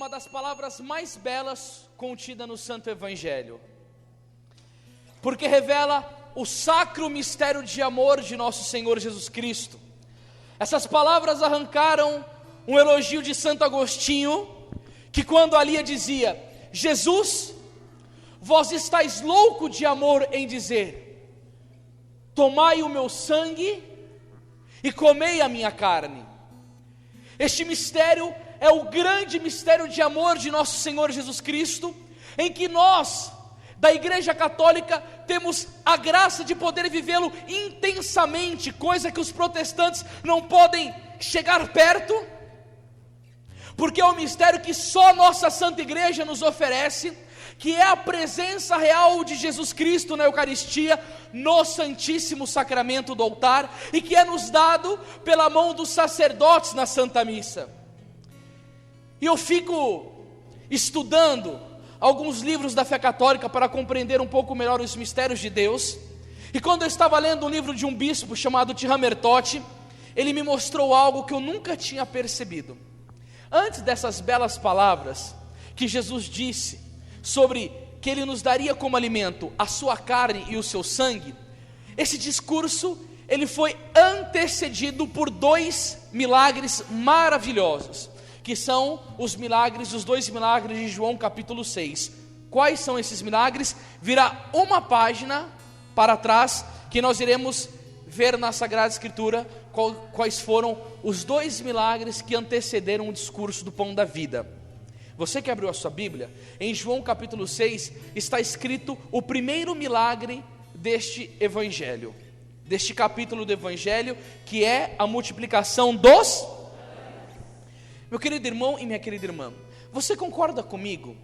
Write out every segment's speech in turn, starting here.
das palavras mais belas contida no Santo Evangelho, porque revela o sacro mistério de amor de nosso Senhor Jesus Cristo. Essas palavras arrancaram um elogio de Santo Agostinho, que quando ali dizia: Jesus, vós estáis louco de amor em dizer: tomai o meu sangue e comei a minha carne. Este mistério é o grande mistério de amor de nosso Senhor Jesus Cristo, em que nós, da Igreja Católica, temos a graça de poder vivê-lo intensamente, coisa que os protestantes não podem chegar perto, porque é um mistério que só nossa Santa Igreja nos oferece, que é a presença real de Jesus Cristo na Eucaristia, no Santíssimo Sacramento do altar, e que é nos dado pela mão dos sacerdotes na Santa Missa. E eu fico estudando alguns livros da fé católica para compreender um pouco melhor os mistérios de Deus, e quando eu estava lendo um livro de um bispo chamado Tihamer Totti, ele me mostrou algo que eu nunca tinha percebido. Antes dessas belas palavras que Jesus disse sobre que Ele nos daria como alimento a sua carne e o seu sangue, esse discurso ele foi antecedido por dois milagres maravilhosos, que são os dois milagres de João capítulo 6. Quais são esses milagres? Virá uma página para trás, que nós iremos ver na Sagrada Escritura quais foram os dois milagres que antecederam o discurso do pão da vida. Você que abriu a sua Bíblia, em João capítulo 6, está escrito o primeiro milagre deste Evangelho, deste capítulo do Evangelho, que é a multiplicação dos... Meu querido irmão e minha querida irmã, você concorda comigo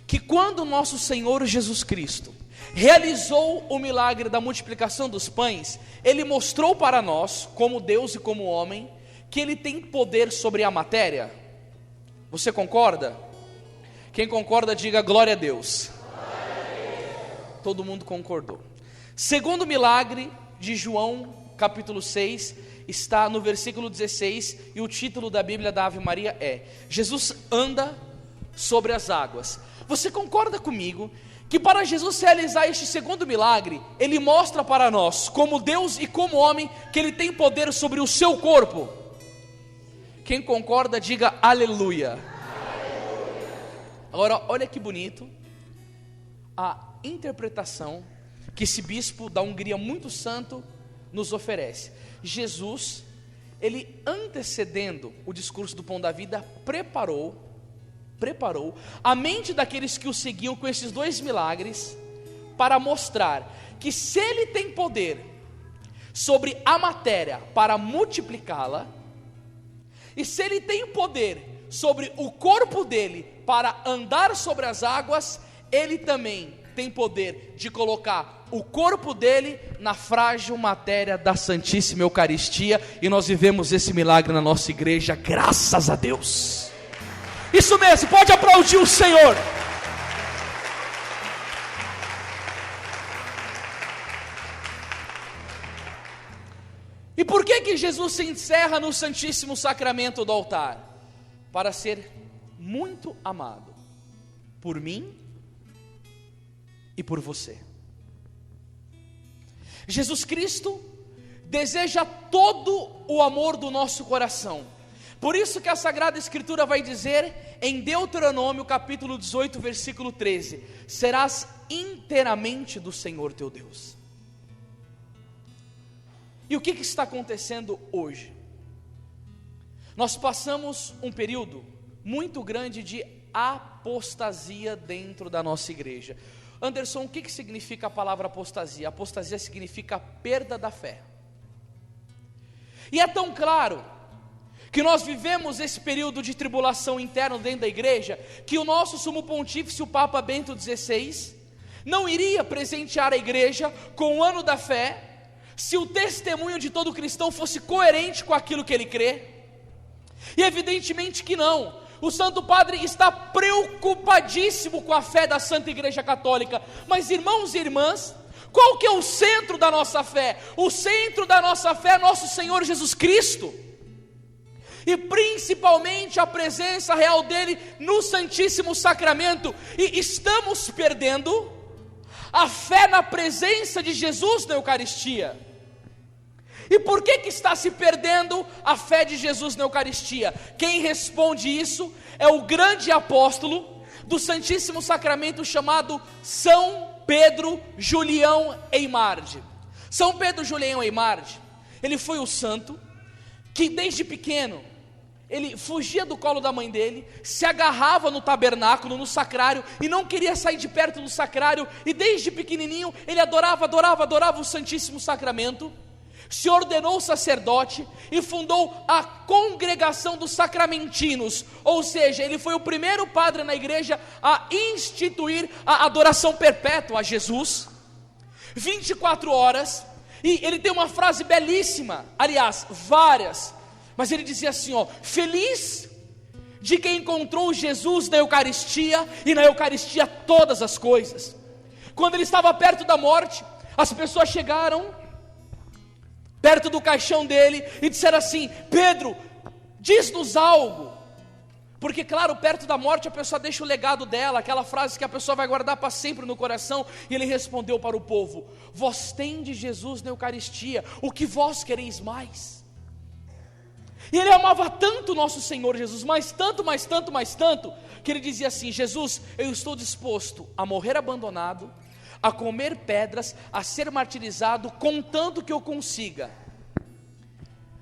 que quando nosso Senhor Jesus Cristo realizou o milagre da multiplicação dos pães, Ele mostrou para nós, como Deus e como homem, que Ele tem poder sobre a matéria? Você concorda? Quem concorda, diga glória a Deus. Todo mundo concordou. Segundo milagre de João capítulo 6, está no versículo 16, e o título da Bíblia da Ave Maria é: Jesus anda sobre as águas. Você concorda comigo que para Jesus realizar este segundo milagre, Ele mostra para nós, como Deus e como homem, que Ele tem poder sobre o seu corpo? Quem concorda, diga aleluia. Agora, olha que bonito a interpretação que esse bispo da Hungria muito santo nos oferece. Jesus, ele antecedendo o discurso do pão da vida, preparou a mente daqueles que o seguiam com esses dois milagres, para mostrar que se ele tem poder sobre a matéria para multiplicá-la, e se ele tem poder sobre o corpo dele para andar sobre as águas, ele também tem poder de colocar o corpo dele na frágil matéria da Santíssima Eucaristia, e nós vivemos esse milagre na nossa igreja, graças a Deus. Isso mesmo, pode aplaudir o Senhor. E por que Jesus se encerra no Santíssimo Sacramento do altar? Para ser muito amado por mim e por você. Jesus Cristo deseja todo o amor do nosso coração. Por isso que a Sagrada Escritura vai dizer em Deuteronômio capítulo 18, versículo 13: serás inteiramente do Senhor teu Deus. E o que está acontecendo hoje? Nós passamos um período muito grande de apostasia dentro da nossa igreja. Anderson, o que significa a palavra apostasia? Apostasia significa perda da fé. E é tão claro que nós vivemos esse período de tribulação interna dentro da igreja, que o nosso sumo pontífice, o Papa Bento XVI, não iria presentear a igreja com o ano da fé, se o testemunho de todo cristão fosse coerente com aquilo que ele crê. E evidentemente que não. O Santo Padre está preocupadíssimo com a fé da Santa Igreja Católica. Mas irmãos e irmãs, qual que é o centro da nossa fé? O centro da nossa fé é nosso Senhor Jesus Cristo. e principalmente a presença real dele no Santíssimo Sacramento, e estamos perdendo a fé na presença de Jesus na Eucaristia. E por que está se perdendo a fé de Jesus na Eucaristia? Quem responde isso é o grande apóstolo do Santíssimo Sacramento, chamado São Pedro Julião Eimarde. São Pedro Julião Eimarde, ele foi o santo que desde pequeno, ele fugia do colo da mãe dele, se agarrava no tabernáculo, no sacrário, e não queria sair de perto do sacrário, e desde pequenininho, ele adorava o Santíssimo Sacramento, se ordenou sacerdote, e fundou a Congregação dos Sacramentinos, ou seja, ele foi o primeiro padre na igreja a instituir a adoração perpétua a Jesus, 24 horas, e ele tem uma frase belíssima, aliás, várias, mas ele dizia assim, feliz de quem encontrou Jesus na Eucaristia, e na Eucaristia todas as coisas. Quando ele estava perto da morte, as pessoas chegaram perto do caixão dele e disseram assim: Pedro, diz-nos algo, porque claro, perto da morte a pessoa deixa o legado dela, aquela frase que a pessoa vai guardar para sempre no coração. E ele respondeu para o povo: vós tendes Jesus na Eucaristia, o que vós quereis mais? E ele amava tanto nosso Senhor Jesus, mais tanto, que ele dizia assim: Jesus, eu estou disposto a morrer abandonado, a comer pedras, a ser martirizado, contanto que eu consiga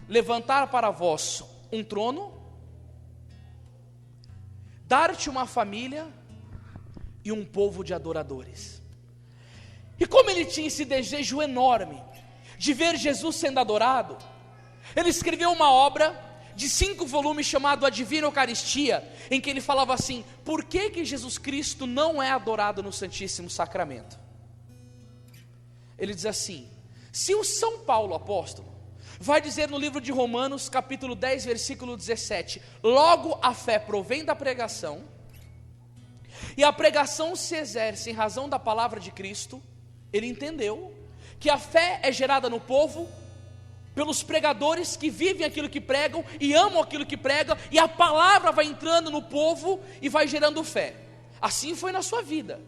levantar para vós um trono, dar-te uma família e um povo de adoradores. E como ele tinha esse desejo enorme de ver Jesus sendo adorado, ele escreveu uma obra de 5 volumes chamado A Divina Eucaristia, em que ele falava assim: por que Jesus Cristo não é adorado no Santíssimo Sacramento? Ele diz assim: se o São Paulo apóstolo vai dizer no livro de Romanos, capítulo 10, versículo 17, logo a fé provém da pregação, e a pregação se exerce em razão da palavra de Cristo, ele entendeu que a fé é gerada no povo pelos pregadores que vivem aquilo que pregam e amam aquilo que pregam, e a palavra vai entrando no povo e vai gerando fé. Assim foi na sua vida.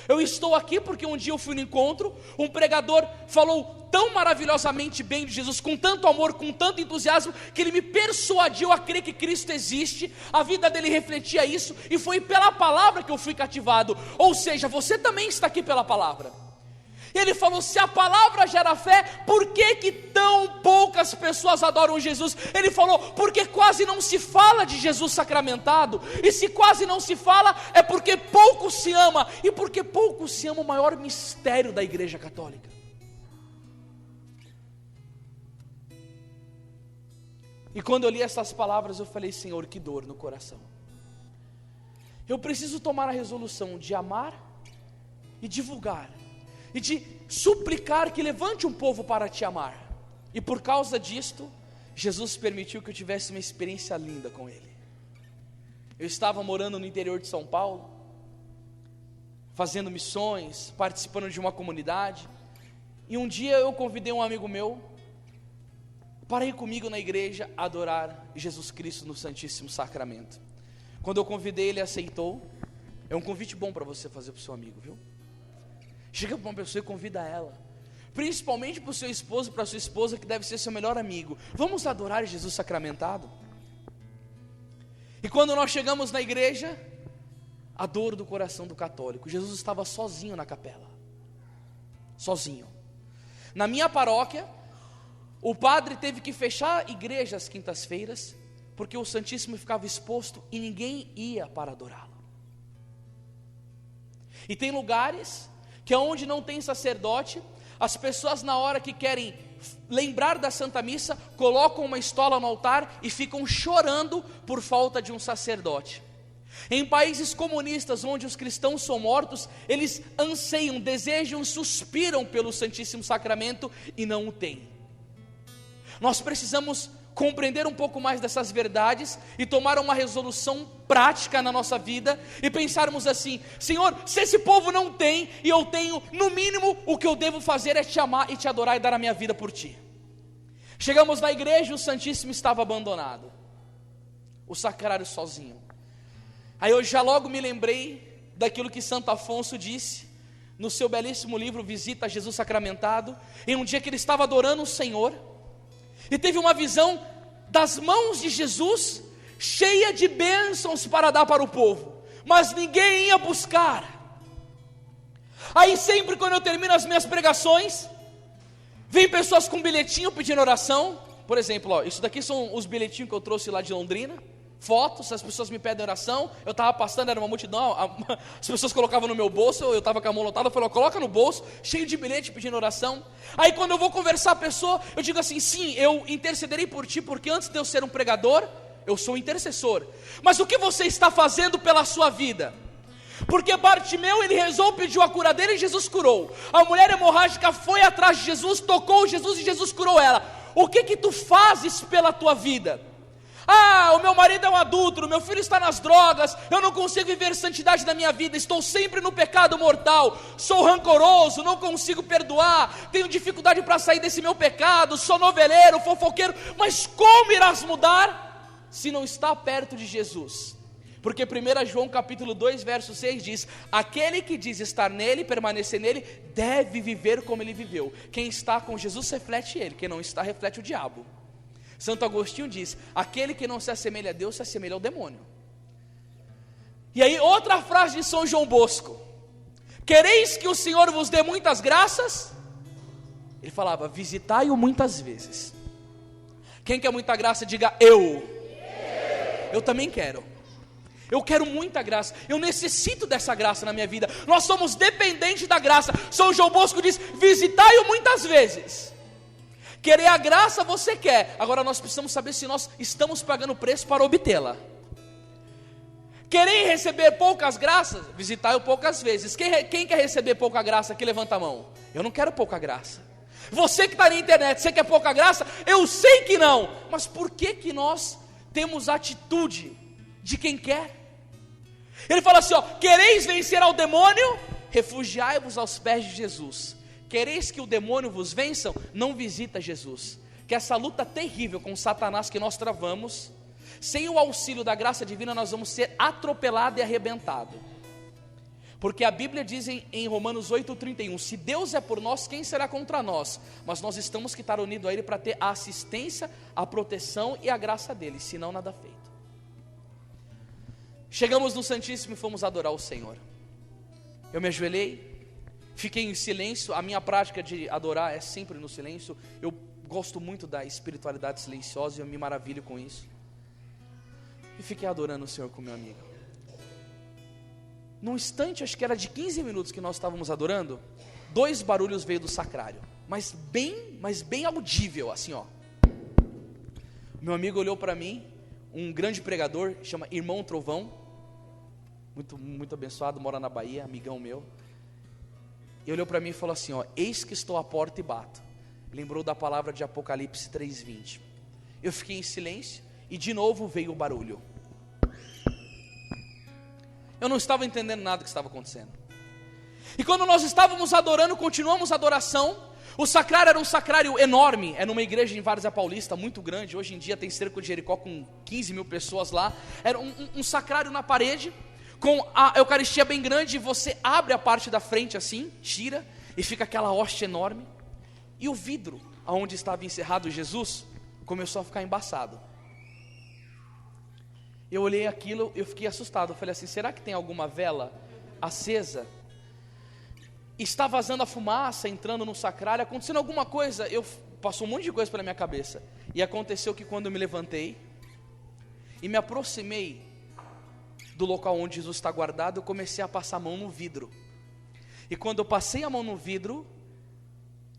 Eu estou aqui porque um dia eu fui no encontro, um pregador falou tão maravilhosamente bem de Jesus, com tanto amor, com tanto entusiasmo, que ele me persuadiu a crer que Cristo existe, a vida dele refletia isso, e foi pela palavra que eu fui cativado. Ou seja, você também está aqui pela palavra. Ele falou: se a palavra gera fé, por que tão poucas pessoas adoram Jesus? Ele falou: porque quase não se fala de Jesus sacramentado, e se quase não se fala, é porque pouco se ama, e porque pouco se ama o maior mistério da Igreja Católica. E quando eu li essas palavras, eu falei: Senhor, que dor no coração. Eu preciso tomar a resolução de amar e divulgar, e de suplicar que levante um povo para te amar. E por causa disto, Jesus permitiu que eu tivesse uma experiência linda com Ele. Eu estava morando no interior de São Paulo, fazendo missões, participando de uma comunidade, e um dia eu convidei um amigo meu para ir comigo na igreja adorar Jesus Cristo no Santíssimo Sacramento. Quando eu convidei, ele aceitou. É um convite bom para você fazer para o seu amigo, viu? Chega para uma pessoa e convida ela, principalmente para o seu esposo, para a sua esposa, que deve ser seu melhor amigo. Vamos adorar Jesus sacramentado? E quando nós chegamos na igreja, a dor do coração do católico, Jesus estava sozinho na capela, sozinho. Na minha paróquia, o padre teve que fechar a igreja às quintas-feiras, porque o Santíssimo ficava exposto e ninguém ia para adorá-lo. E tem lugares que é onde não tem sacerdote, as pessoas na hora que querem lembrar da Santa Missa, colocam uma estola no altar e ficam chorando por falta de um sacerdote. Em países comunistas onde os cristãos são mortos, eles anseiam, desejam, suspiram pelo Santíssimo Sacramento e não o têm. Nós precisamos compreender um pouco mais dessas verdades e tomar uma resolução prática na nossa vida e pensarmos assim: Senhor, se esse povo não tem e eu tenho, no mínimo o que eu devo fazer é te amar e te adorar e dar a minha vida por ti. Chegamos na igreja e o Santíssimo estava abandonado. o sacrário sozinho. Aí eu já logo me lembrei daquilo que Santo Afonso disse no seu belíssimo livro Visita a Jesus Sacramentado, em um dia que ele estava adorando o Senhor, e teve uma visão das mãos de Jesus, cheia de bênçãos para dar para o povo, mas ninguém ia buscar. Aí sempre quando eu termino as minhas pregações, vem pessoas com bilhetinho pedindo oração. Por exemplo, ó, isso daqui são os bilhetinhos que eu trouxe lá de Londrina, fotos, as pessoas me pedem oração, eu estava passando, era uma multidão, as pessoas colocavam no meu bolso, eu estava com a mão lotada, eu falei, ó, coloca no bolso, cheio de bilhete pedindo oração. Aí quando eu vou conversar a pessoa, eu digo assim, sim, eu intercederei por ti, porque antes de eu ser um pregador, eu sou um intercessor. Mas o que você está fazendo pela sua vida? Porque Bartimeu, ele rezou, pediu a cura dele e Jesus curou. A mulher hemorrágica foi atrás de Jesus, tocou Jesus e Jesus curou ela. O que tu fazes pela tua vida? Ah, o meu marido é um adúltero, meu filho está nas drogas, eu não consigo viver santidade na minha vida, estou sempre no pecado mortal, sou rancoroso, não consigo perdoar, tenho dificuldade para sair desse meu pecado, sou noveleiro, fofoqueiro. Mas como irás mudar se não está perto de Jesus? Porque 1 João capítulo 2, verso 6 diz, aquele que diz estar nele, permanecer nele, deve viver como ele viveu. Quem está com Jesus reflete ele, quem não está reflete o diabo. Santo Agostinho diz, aquele que não se assemelha a Deus, se assemelha ao demônio. E aí outra frase de São João Bosco, quereis que o Senhor vos dê muitas graças? Ele falava, visitai-o muitas vezes. Quem quer muita graça, diga eu. Eu também quero. Eu quero muita graça, eu necessito dessa graça na minha vida, nós somos dependentes da graça. São João Bosco diz, visitai-o muitas vezes. Querer a graça você quer, agora nós precisamos saber se nós estamos pagando preço para obtê-la. Querer receber poucas graças, visitai-o poucas vezes. Quem quer receber pouca graça aqui, levanta a mão. Eu não quero pouca graça. Você que está na internet, você quer pouca graça? Eu sei que não, mas por que nós temos atitude de quem quer? Ele fala assim, ó, quereis vencer ao demônio? Refugiai-vos aos pés de Jesus. Quereis que o demônio vos vençam? Não visita Jesus. Que essa luta terrível com Satanás que nós travamos, sem o auxílio da graça divina, nós vamos ser atropelados e arrebentados. Porque a Bíblia diz em Romanos 8,31, se Deus é por nós, quem será contra nós? Mas nós estamos que estar unidos a Ele para ter a assistência, a proteção e a graça dEle, senão nada feito. Chegamos no Santíssimo e fomos adorar o Senhor. Eu me ajoelhei, fiquei em silêncio. A minha prática de adorar é sempre no silêncio. Eu gosto muito da espiritualidade silenciosa e eu me maravilho com isso. E fiquei adorando o Senhor com meu amigo. Num instante, acho que era de 15 minutos que nós estávamos adorando, 2 barulhos veio do sacrário, mas bem audível, assim ó. Meu amigo olhou para mim, um grande pregador, chama Irmão Trovão, muito abençoado, mora na Bahia, amigão meu. E olhou para mim e falou assim, ó, eis que estou à porta e bato. Lembrou da palavra de Apocalipse 3:20. Eu fiquei em silêncio e de novo veio o barulho. Eu não estava entendendo nada que estava acontecendo. E quando nós estávamos adorando, continuamos a adoração. O sacrário era um sacrário enorme, é numa igreja em Várzea Paulista, muito grande. Hoje em dia tem cerca de Jericó com 15 mil pessoas lá. Era um sacrário na parede, com a Eucaristia bem grande. Você abre a parte da frente assim, tira, e fica aquela hóstia enorme. E o vidro, onde estava encerrado Jesus, começou a ficar embaçado. Eu olhei aquilo, eu fiquei assustado. Eu falei assim, será que tem alguma vela acesa? Está vazando a fumaça, entrando no sacrário, acontecendo alguma coisa. Passou um monte de coisa pela minha cabeça. E aconteceu que quando eu me levantei e me aproximei do local onde Jesus está guardado, eu comecei a passar a mão no vidro. E quando eu passei a mão no vidro,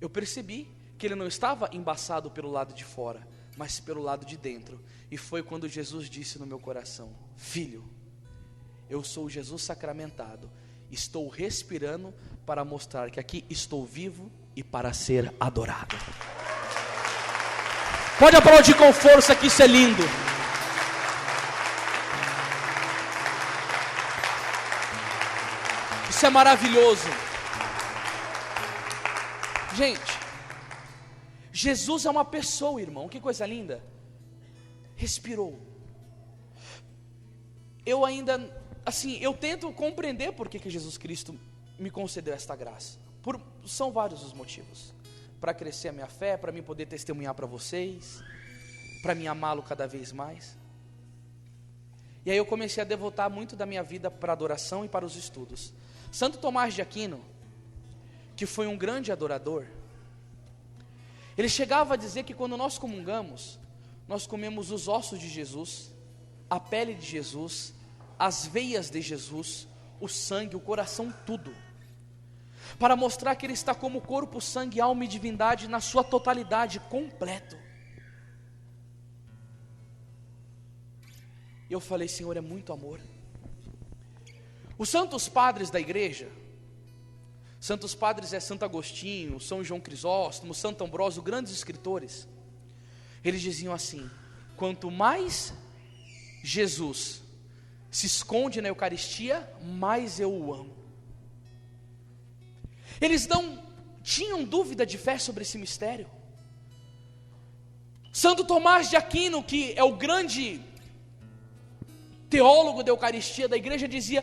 eu percebi que ele não estava embaçado pelo lado de fora, mas pelo lado de dentro. E foi quando Jesus disse no meu coração, filho, eu sou Jesus sacramentado, estou respirando para mostrar que aqui estou vivo e para ser adorado. Pode aplaudir com força que isso é lindo. Isso é maravilhoso. Gente, Jesus é uma pessoa, irmão, que coisa linda. Respirou. eu ainda, assim, eu tento compreender por que Jesus Cristo me concedeu esta graça. São vários os motivos. Para crescer a minha fé, para mim poder testemunhar para vocês, para mim amá-lo cada vez mais. E aí eu comecei a devotar muito da minha vida para a adoração e para os estudos. Santo Tomás de Aquino, que foi um grande adorador, ele chegava a dizer que quando nós comungamos, nós comemos os ossos de Jesus, a pele de Jesus, as veias de Jesus, o sangue, o coração, tudo, para mostrar que Ele está como corpo, sangue, alma e divindade na sua totalidade, completo. E eu falei: Senhor, é muito amor. Os santos padres da igreja, santos padres é Santo Agostinho, São João Crisóstomo, Santo Ambrósio, grandes escritores, eles diziam assim: quanto mais Jesus se esconde na Eucaristia, mais eu o amo. Eles não tinham dúvida de fé sobre esse mistério. Santo Tomás de Aquino, que é o grande teólogo da Eucaristia da igreja, dizia: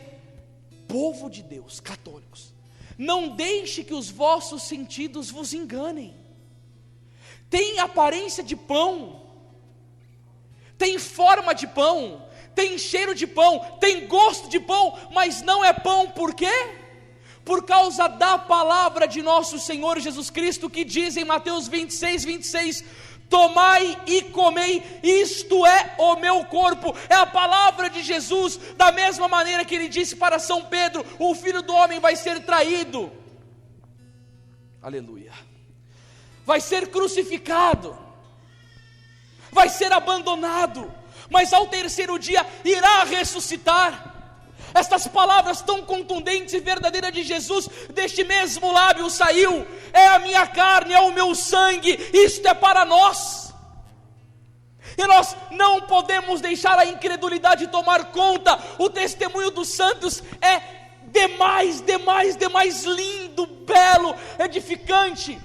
povo de Deus, católicos, não deixe que os vossos sentidos vos enganem. Tem aparência de pão, tem forma de pão, tem cheiro de pão, tem gosto de pão, mas não é pão. Por quê? Por causa da palavra de nosso Senhor Jesus Cristo, que diz em Mateus 26, tomai e comei, isto é o meu corpo. É a palavra de Jesus, da mesma maneira que Ele disse para São Pedro: o Filho do Homem vai ser traído, aleluia, vai ser crucificado, vai ser abandonado, mas ao terceiro dia irá ressuscitar. Estas palavras tão contundentes e verdadeiras de Jesus, deste mesmo lábio saiu: é a minha carne, é o meu sangue, isto é para nós. E nós não podemos deixar a incredulidade tomar conta. O testemunho dos santos é demais lindo, belo, edificante,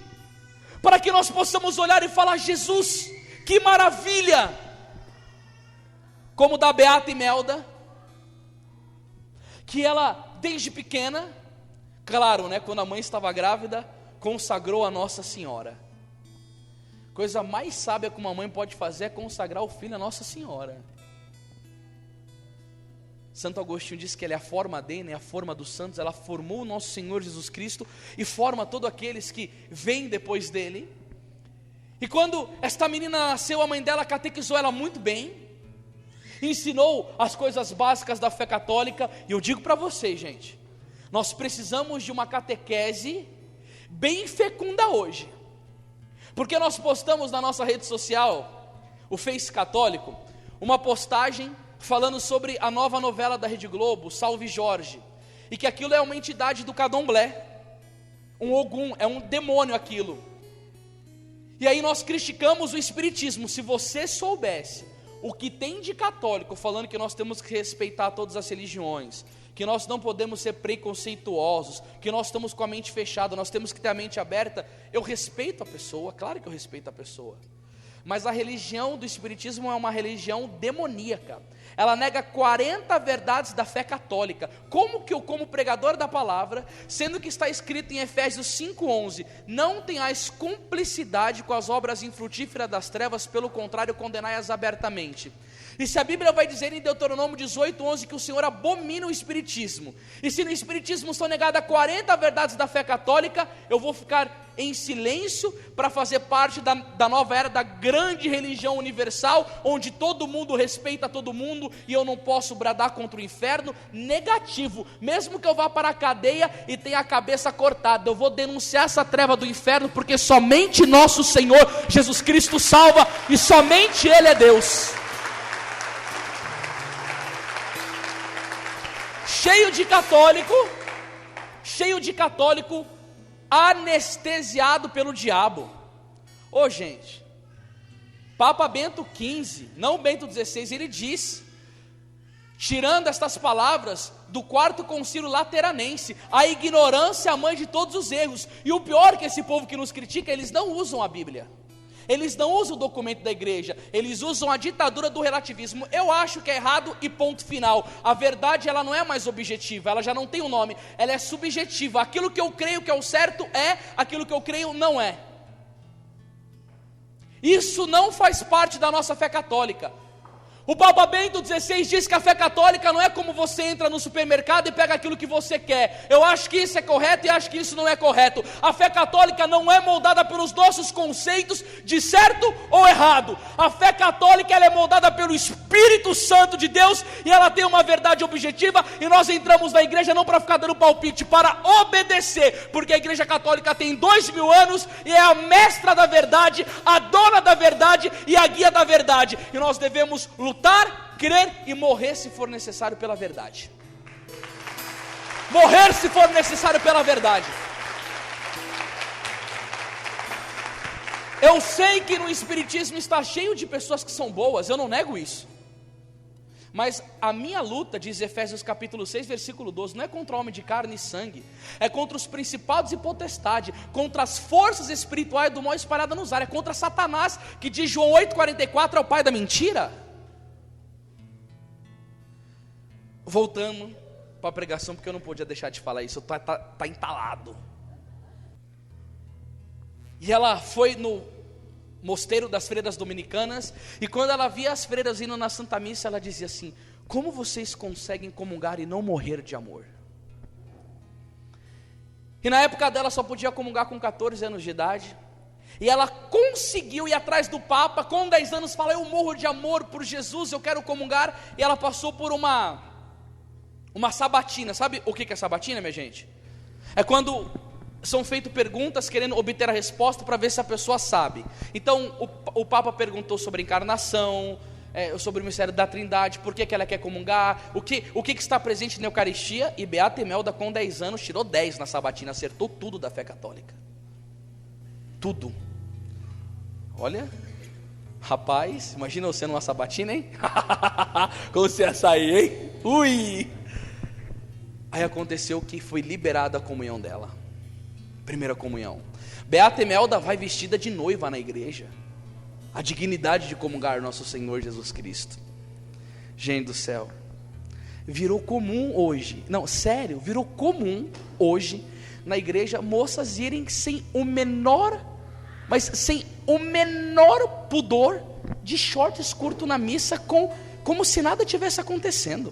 para que nós possamos olhar e falar: Jesus, que maravilha! Como da Beata Imelda, que ela desde pequena, claro, né, quando a mãe estava grávida, consagrou a Nossa Senhora. Coisa mais sábia que uma mãe pode fazer é consagrar o filho a Nossa Senhora. Santo Agostinho diz que ela é a forma de, né, a forma dos santos. Ela formou o nosso Senhor Jesus Cristo e forma todos aqueles que vêm depois dele. E quando esta menina nasceu, a mãe dela catequizou ela muito bem, ensinou as coisas básicas da fé católica. E eu digo para vocês, gente, nós precisamos de uma catequese bem fecunda hoje, porque nós postamos na nossa rede social, o Face Católico, uma postagem falando sobre a nova novela da Rede Globo, Salve Jorge, e que aquilo é uma entidade do Candomblé, um Ogum, é um demônio aquilo. E aí nós criticamos o espiritismo. Se você soubesse o que tem de católico falando que nós temos que respeitar todas as religiões, que nós não podemos ser preconceituosos, que nós estamos com a mente fechada, nós temos que ter a mente aberta. Eu respeito a pessoa, claro que eu respeito a pessoa, mas a religião do espiritismo é uma religião demoníaca. Ela nega 40 verdades da fé católica. Como que eu, como pregador da palavra, sendo que está escrito em Efésios 5:11, não tenhais cumplicidade com as obras infrutíferas das trevas, pelo contrário, condenai-as abertamente. E se a Bíblia vai dizer em Deuteronômio 18:11 que o Senhor abomina o espiritismo, e se no espiritismo são negadas 40 verdades da fé católica, eu vou ficar em silêncio para fazer parte da nova era, da grande religião universal, onde todo mundo respeita todo mundo, e eu não posso bradar contra o inferno? Negativo. Mesmo que eu vá para a cadeia e tenha a cabeça cortada, eu vou denunciar essa treva do inferno, porque somente nosso Senhor Jesus Cristo salva, e somente Ele é Deus. Cheio de católico anestesiado pelo diabo. Ô gente, Papa Bento XV, não Bento XVI, ele diz, tirando estas palavras do quarto concílio lateranense: a ignorância é a mãe de todos os erros. E o pior é que esse povo que nos critica, eles não usam a Bíblia. Eles não usam o documento da igreja, eles usam a ditadura do relativismo. Eu acho que é errado e ponto final. A verdade, ela não é mais objetiva, ela já não tem um nome, ela é subjetiva. Aquilo que eu creio que é o certo é, aquilo que eu creio não é. Isso não faz parte da nossa fé católica. O Papa Bento XVI diz que a fé católica não é como você entra no supermercado e pega aquilo que você quer. Eu acho que isso é correto e acho que isso não é correto. A fé católica não é moldada pelos nossos conceitos de certo ou errado. A fé católica, ela é moldada pelo Espírito Santo de Deus, e ela tem uma verdade objetiva, e nós entramos na igreja não para ficar dando palpite, para obedecer, porque a igreja católica tem 2000 anos e é a mestra da verdade, a dona da verdade e a guia da verdade, e nós devemos lutar, crer e morrer se for necessário pela verdade. Morrer se for necessário pela verdade. Eu sei que no Espiritismo está cheio de pessoas que são boas, eu não nego isso. Mas a minha luta, diz Efésios capítulo 6, versículo 12, não é contra o homem de carne e sangue, é contra os principados e potestade, contra as forças espirituais do mal espalhadas nos ares, é contra Satanás, que diz João 8,44, é o pai da mentira. Voltando para a pregação, porque eu não podia deixar de falar isso, tá entalado. E ela foi no mosteiro das freiras dominicanas, e quando ela via as freiras indo na Santa Missa, ela dizia assim: como vocês conseguem comungar e não morrer de amor? E na época dela só podia comungar com 14 anos de idade, e ela conseguiu ir atrás do Papa, com 10 anos fala: eu morro de amor por Jesus, eu quero comungar. E ela passou por uma sabatina. Sabe o que é sabatina, minha gente? É quando são feitas perguntas querendo obter a resposta para ver se a pessoa sabe. Então o Papa perguntou sobre a encarnação, sobre o mistério da Trindade, por que ela quer comungar, o que está presente na Eucaristia. E Beata Imelda, com 10 anos, tirou 10 na sabatina, acertou tudo da fé católica. Tudo. Olha, rapaz, imagina você numa sabatina, hein? Como você ia sair, hein? Ui! Aí aconteceu que foi liberada a comunhão dela, primeira comunhão. Beata Imelda vai vestida de noiva na igreja, a dignidade de comungar nosso Senhor Jesus Cristo. Gente do céu, virou comum hoje, não, sério, virou comum hoje na igreja moças irem sem o menor pudor, de shorts curto na missa, como se nada tivesse acontecendo.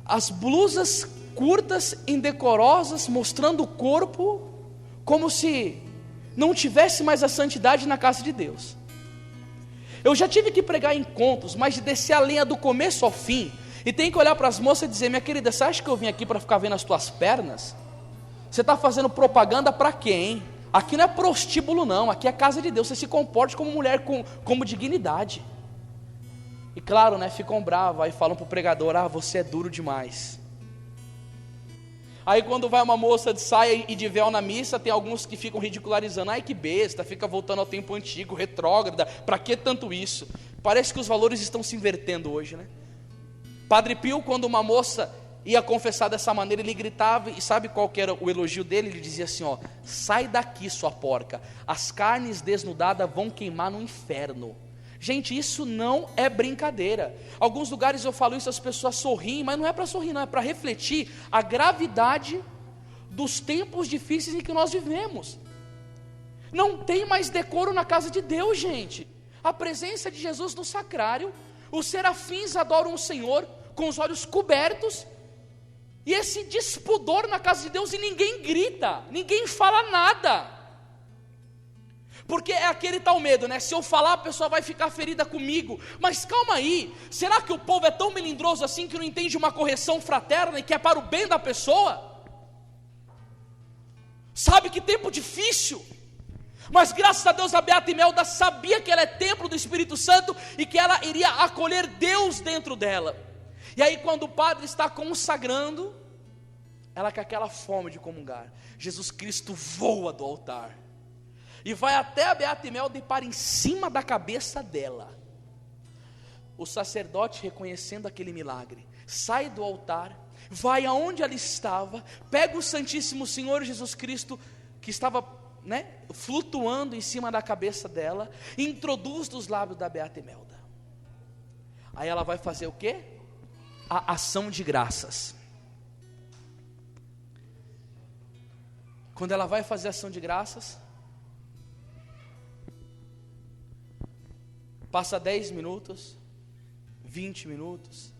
As blusas curtas, indecorosas, mostrando o corpo, como se não tivesse mais a santidade na casa de Deus. Eu já tive que pregar em encontros, mas de descer a linha do começo ao fim, e tem que olhar para as moças e dizer: minha querida, você acha que eu vim aqui para ficar vendo as tuas pernas? Você está fazendo propaganda para quem? Aqui não é prostíbulo não, aqui é casa de Deus, você se comporte como mulher, como dignidade. E claro, né, ficam bravos, aí falam para o pregador: você é duro demais. Aí quando vai uma moça de saia e de véu na missa, tem alguns que ficam ridicularizando: ai que besta, fica voltando ao tempo antigo, retrógrada, para que tanto isso? Parece que os valores estão se invertendo hoje, né? Padre Pio, quando uma moça ia confessar dessa maneira, ele gritava, e sabe qual que era o elogio dele? Ele dizia assim: sai daqui, sua porca, as carnes desnudadas vão queimar no inferno. Gente, isso não é brincadeira. Alguns lugares eu falo isso, as pessoas sorriem, mas não é para sorrir, não, é para refletir a gravidade dos tempos difíceis em que nós vivemos. Não tem mais decoro na casa de Deus, gente. A presença de Jesus no sacrário, os serafins adoram o Senhor com os olhos cobertos, e esse despudor na casa de Deus, e ninguém grita, ninguém fala nada. Porque é aquele tal medo, né? Se eu falar, a pessoa vai ficar ferida comigo. Mas calma aí, será que o povo é tão melindroso assim que não entende uma correção fraterna e que é para o bem da pessoa? Sabe que tempo difícil. Mas graças a Deus a Beata Imelda sabia que ela é templo do Espírito Santo e que ela iria acolher Deus dentro dela. E aí quando o padre está consagrando, ela com aquela fome de comungar, Jesus Cristo voa do altar e vai até a Beata Imelda e para em cima da cabeça dela. O sacerdote, reconhecendo aquele milagre, sai do altar, vai aonde ela estava, pega o Santíssimo Senhor Jesus Cristo, que estava flutuando em cima da cabeça dela, introduz dos lábios da beata Imelda. Aí ela vai fazer o quê? A ação de graças. Quando ela vai fazer a ação de graças, passa 10 minutos, 20 minutos,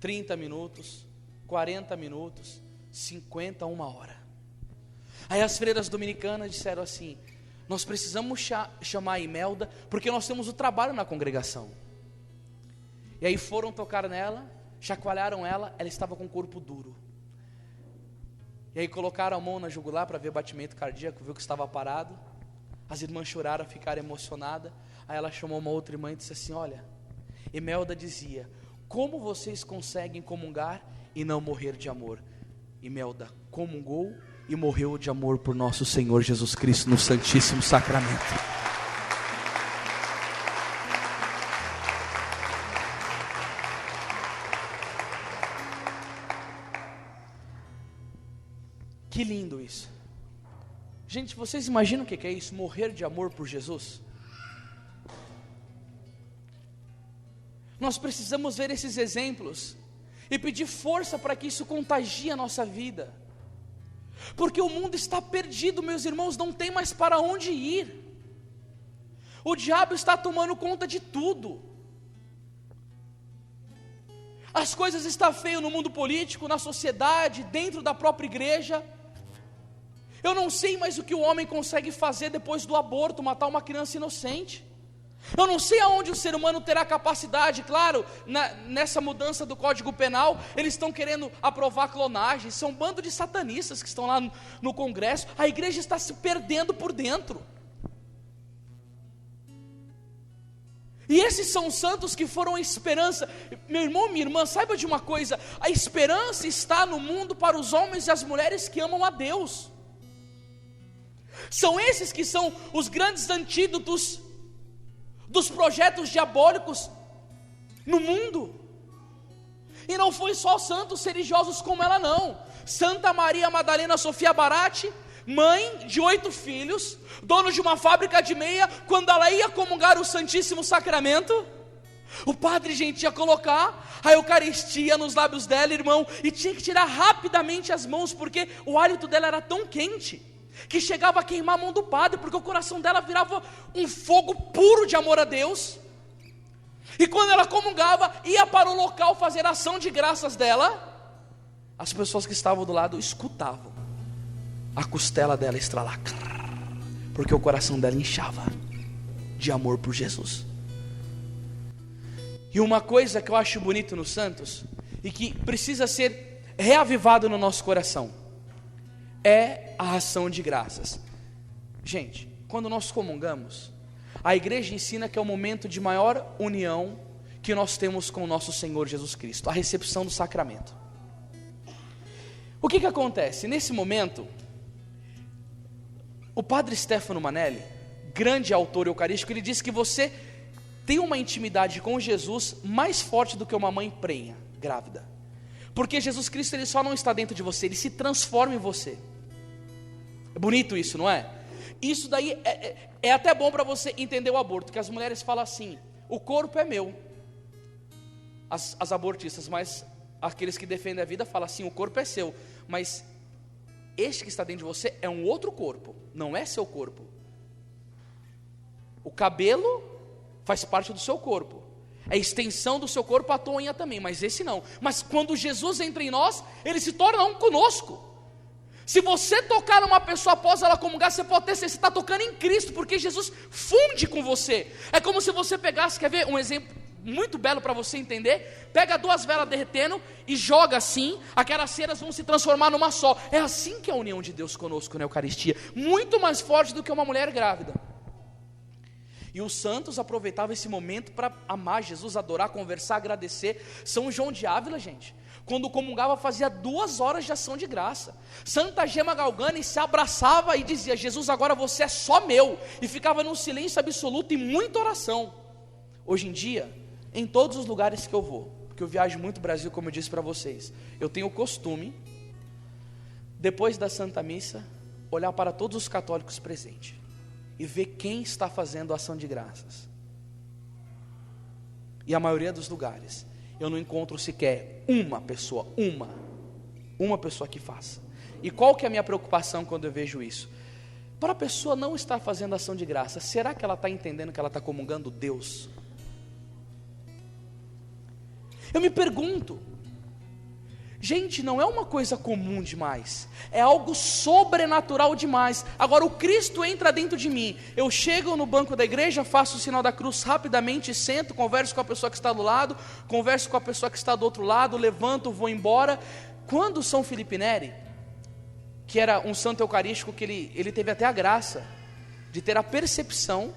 30 minutos, 40 minutos, 50, 1 hora. Aí as freiras dominicanas disseram assim: nós precisamos chamar a Imelda, porque nós temos o trabalho na congregação. E aí foram tocar nela, chacoalharam ela, ela estava com o corpo duro. E aí colocaram a mão na jugular para ver batimento cardíaco, viu que estava parado. As irmãs choraram, ficaram emocionadas. Aí ela chamou uma outra irmã e disse assim: olha, Imelda dizia, como vocês conseguem comungar e não morrer de amor? Imelda comungou e morreu de amor por nosso Senhor Jesus Cristo no Santíssimo Sacramento. Que lindo isso. Gente, vocês imaginam o que é isso? Morrer de amor por Jesus? Nós precisamos ver esses exemplos e pedir força para que isso contagie a nossa vida, porque o mundo está perdido, meus irmãos, não tem mais para onde ir. O diabo está tomando conta de tudo. As coisas estão feias no mundo político, na sociedade, dentro da própria igreja. Eu não sei mais o que o homem consegue fazer depois do aborto, matar uma criança inocente. Eu não sei aonde o ser humano terá capacidade. Claro, nessa mudança do Código Penal, eles estão querendo aprovar clonagem. São um bando de satanistas que estão lá no Congresso. A igreja está se perdendo por dentro. E esses são santos que foram a esperança. Meu irmão, minha irmã, saiba de uma coisa: a esperança está no mundo para os homens e as mulheres que amam a Deus. São esses que são os grandes antídotos dos projetos diabólicos no mundo. E não foi só santos religiosos como ela não. Santa Maria Madalena Sofia Barati, mãe de 8 filhos, dono de uma fábrica de meia, quando ela ia comungar o Santíssimo Sacramento, o padre, gente, ia colocar a Eucaristia nos lábios dela, irmão, e tinha que tirar rapidamente as mãos, porque o hálito dela era tão quente que chegava a queimar a mão do padre, porque o coração dela virava um fogo puro de amor a Deus. E quando ela comungava, ia para o local fazer a ação de graças dela, as pessoas que estavam do lado escutavam a costela dela estralar, porque o coração dela inchava de amor por Jesus. E uma coisa que eu acho bonito nos santos, e que precisa ser reavivado no nosso coração, é a ação de graças. Gente, quando nós comungamos, a igreja ensina que é o momento de maior união que nós temos com o nosso Senhor Jesus Cristo, a recepção do sacramento. O que acontece? Nesse momento, o padre Stefano Manelli, grande autor eucarístico, ele diz que você tem uma intimidade com Jesus mais forte do que uma mãe prenha, grávida. Porque Jesus Cristo, ele só não está dentro de você, ele se transforma em você. É bonito isso, não é? Isso daí é até bom para você entender o aborto, que as mulheres falam assim: o corpo é meu. As abortistas, mas aqueles que defendem a vida falam assim: o corpo é seu. Mas este que está dentro de você é um outro corpo, não é seu corpo. O cabelo faz parte do seu corpo, é extensão do seu corpo, a tua unha também, mas esse não. Mas quando Jesus entra em nós, ele se torna um conosco. Se você tocar numa pessoa após ela comungar, você pode ter certeza, você está tocando em Cristo, porque Jesus funde com você. É como se você pegasse, quer ver um exemplo muito belo para você entender? Pega 2 velas derretendo e joga assim, aquelas ceras vão se transformar numa só. É assim que é a união de Deus conosco na Eucaristia, muito mais forte do que uma mulher grávida. E os santos aproveitavam esse momento para amar Jesus, adorar, conversar, agradecer. São João de Ávila, gente, quando comungava, fazia 2 horas de ação de graça. Santa Gema Galgani se abraçava e dizia: Jesus, agora você é só meu. E ficava num silêncio absoluto e muita oração. Hoje em dia, em todos os lugares que eu vou, porque eu viajo muito o Brasil, como eu disse para vocês, eu tenho o costume, depois da Santa Missa, olhar para todos os católicos presentes e ver quem está fazendo ação de graças. E a maioria dos lugares, eu não encontro sequer uma pessoa que faça. E qual que é a minha preocupação quando eu vejo isso? Para a pessoa não estar fazendo ação de graça, será que ela está entendendo que ela está comungando Deus? Eu me pergunto, gente, não é uma coisa comum demais, é algo sobrenatural demais. Agora o Cristo entra dentro de mim, eu chego no banco da igreja, faço o sinal da cruz rapidamente, sento, converso com a pessoa que está do lado, converso com a pessoa que está do outro lado, levanto, vou embora. Quando São Felipe Neri, que era um santo eucarístico, que ele teve até a graça de ter a percepção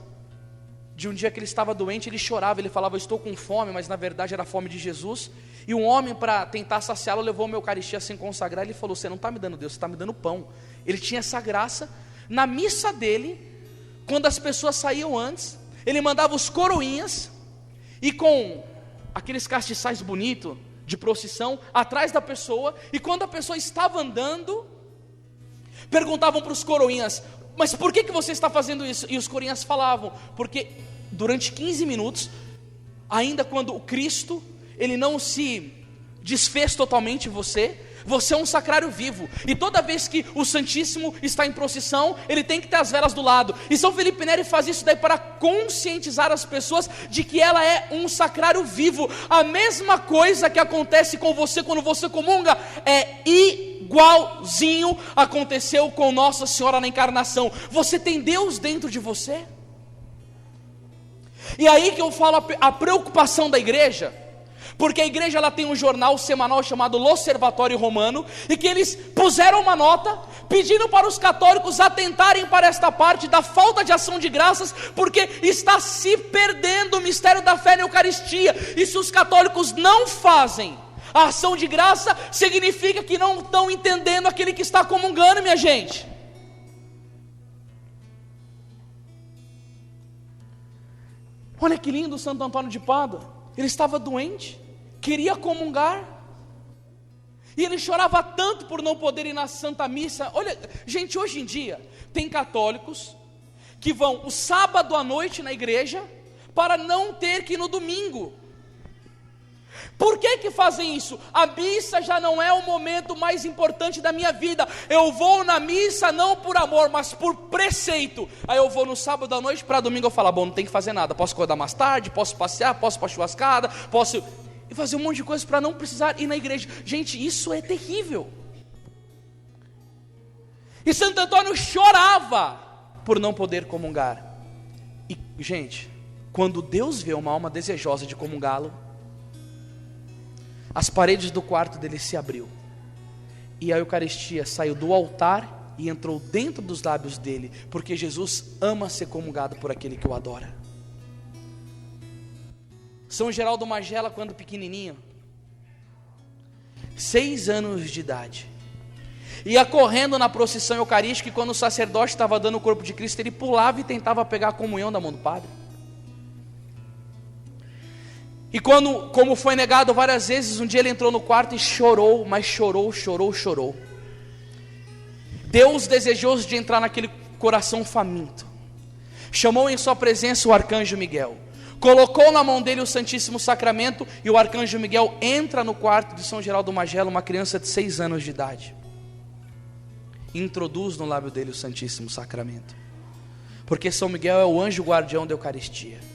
de um dia que ele estava doente, ele chorava, ele falava, eu estou com fome, mas na verdade era a fome de Jesus. E um homem, para tentar saciá-lo, levou uma eucaristia sem consagrar. Ele falou, você não está me dando Deus, você está me dando pão. Ele tinha essa graça. Na missa dele, quando as pessoas saíam antes, ele mandava os coroinhas, e com aqueles castiçais bonitos, de procissão, atrás da pessoa, e quando a pessoa estava andando, perguntavam para os coroinhas, mas por que você está fazendo isso? E os coroinhas falavam, porque durante 15 minutos, ainda quando o Cristo, ele não se desfez totalmente você é um sacrário vivo, e toda vez que o Santíssimo está em procissão, ele tem que ter as velas do lado, e São Felipe Neri faz isso daí para conscientizar as pessoas de que ela é um sacrário vivo. A mesma coisa que acontece com você quando você comunga, é igualzinho aconteceu com Nossa Senhora na encarnação. Você tem Deus dentro de você. E aí que eu falo a preocupação da igreja, porque a igreja ela tem um jornal semanal chamado L'Osservatório Romano, e que eles puseram uma nota pedindo para os católicos atentarem para esta parte da falta de ação de graças, porque está se perdendo o mistério da fé na Eucaristia. E se os católicos não fazem a ação de graça, significa que não estão entendendo aquele que está comungando, minha gente. Olha que lindo Santo Antônio de Pádua. Ele estava doente, queria comungar, e ele chorava tanto por não poder ir na Santa Missa. Olha, gente, hoje em dia tem católicos que vão o sábado à noite na igreja para não ter que ir no domingo. Por que fazem isso? A missa já não é o momento mais importante da minha vida. Eu vou na missa não por amor, mas por preceito. Aí eu vou no sábado à noite, para domingo eu falo, bom, não tem que fazer nada, posso acordar mais tarde, posso passear, posso ir para a churrascada, posso e fazer um monte de coisas para não precisar ir na igreja. Gente, isso é terrível. E Santo Antônio chorava por não poder comungar. E, gente, quando Deus vê uma alma desejosa de comungá-lo, as paredes do quarto dele se abriu, e a Eucaristia saiu do altar e entrou dentro dos lábios dele, porque Jesus ama ser comungado por aquele que o adora. São Geraldo Magela, quando pequenininho, 6 anos de idade, ia correndo na procissão eucarística, e quando o sacerdote estava dando o corpo de Cristo, ele pulava e tentava pegar a comunhão da mão do padre. E como foi negado várias vezes, um dia ele entrou no quarto e chorou, mas chorou. Deus, desejoso de entrar naquele coração faminto, chamou em sua presença o arcanjo Miguel, colocou na mão dele o Santíssimo Sacramento, e o arcanjo Miguel entra no quarto de São Geraldo Magela, uma criança de 6 anos de idade, e introduz no lábio dele o Santíssimo Sacramento, porque São Miguel é o anjo guardião da Eucaristia.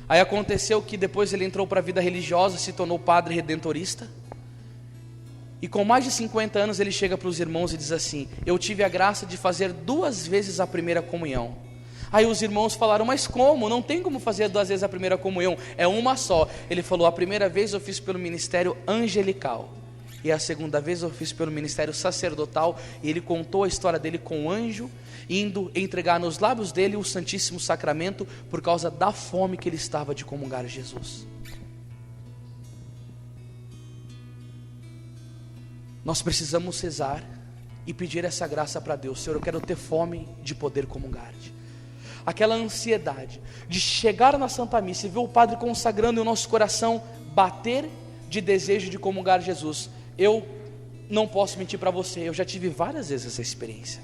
Aí aconteceu que depois ele entrou para a vida religiosa, se tornou padre redentorista, e com mais de 50 anos ele chega para os irmãos e diz assim, eu tive a graça de fazer 2 vezes a primeira comunhão. Aí os irmãos falaram, mas como? Não tem como fazer 2 vezes a primeira comunhão, é uma só. Ele falou, a primeira vez eu fiz pelo ministério angelical, e a segunda vez eu fiz pelo ministério sacerdotal. E ele contou a história dele com o anjo indo entregar nos lábios dele o Santíssimo Sacramento, por causa da fome que ele estava de comungar Jesus. Nós precisamos cesar e pedir essa graça para Deus. Senhor, eu quero ter fome de poder comungar-te. Aquela ansiedade de chegar na Santa Missa e ver o Padre consagrando, e o nosso coração bater de desejo de comungar Jesus. Eu não posso mentir para você, eu já tive várias vezes essa experiência.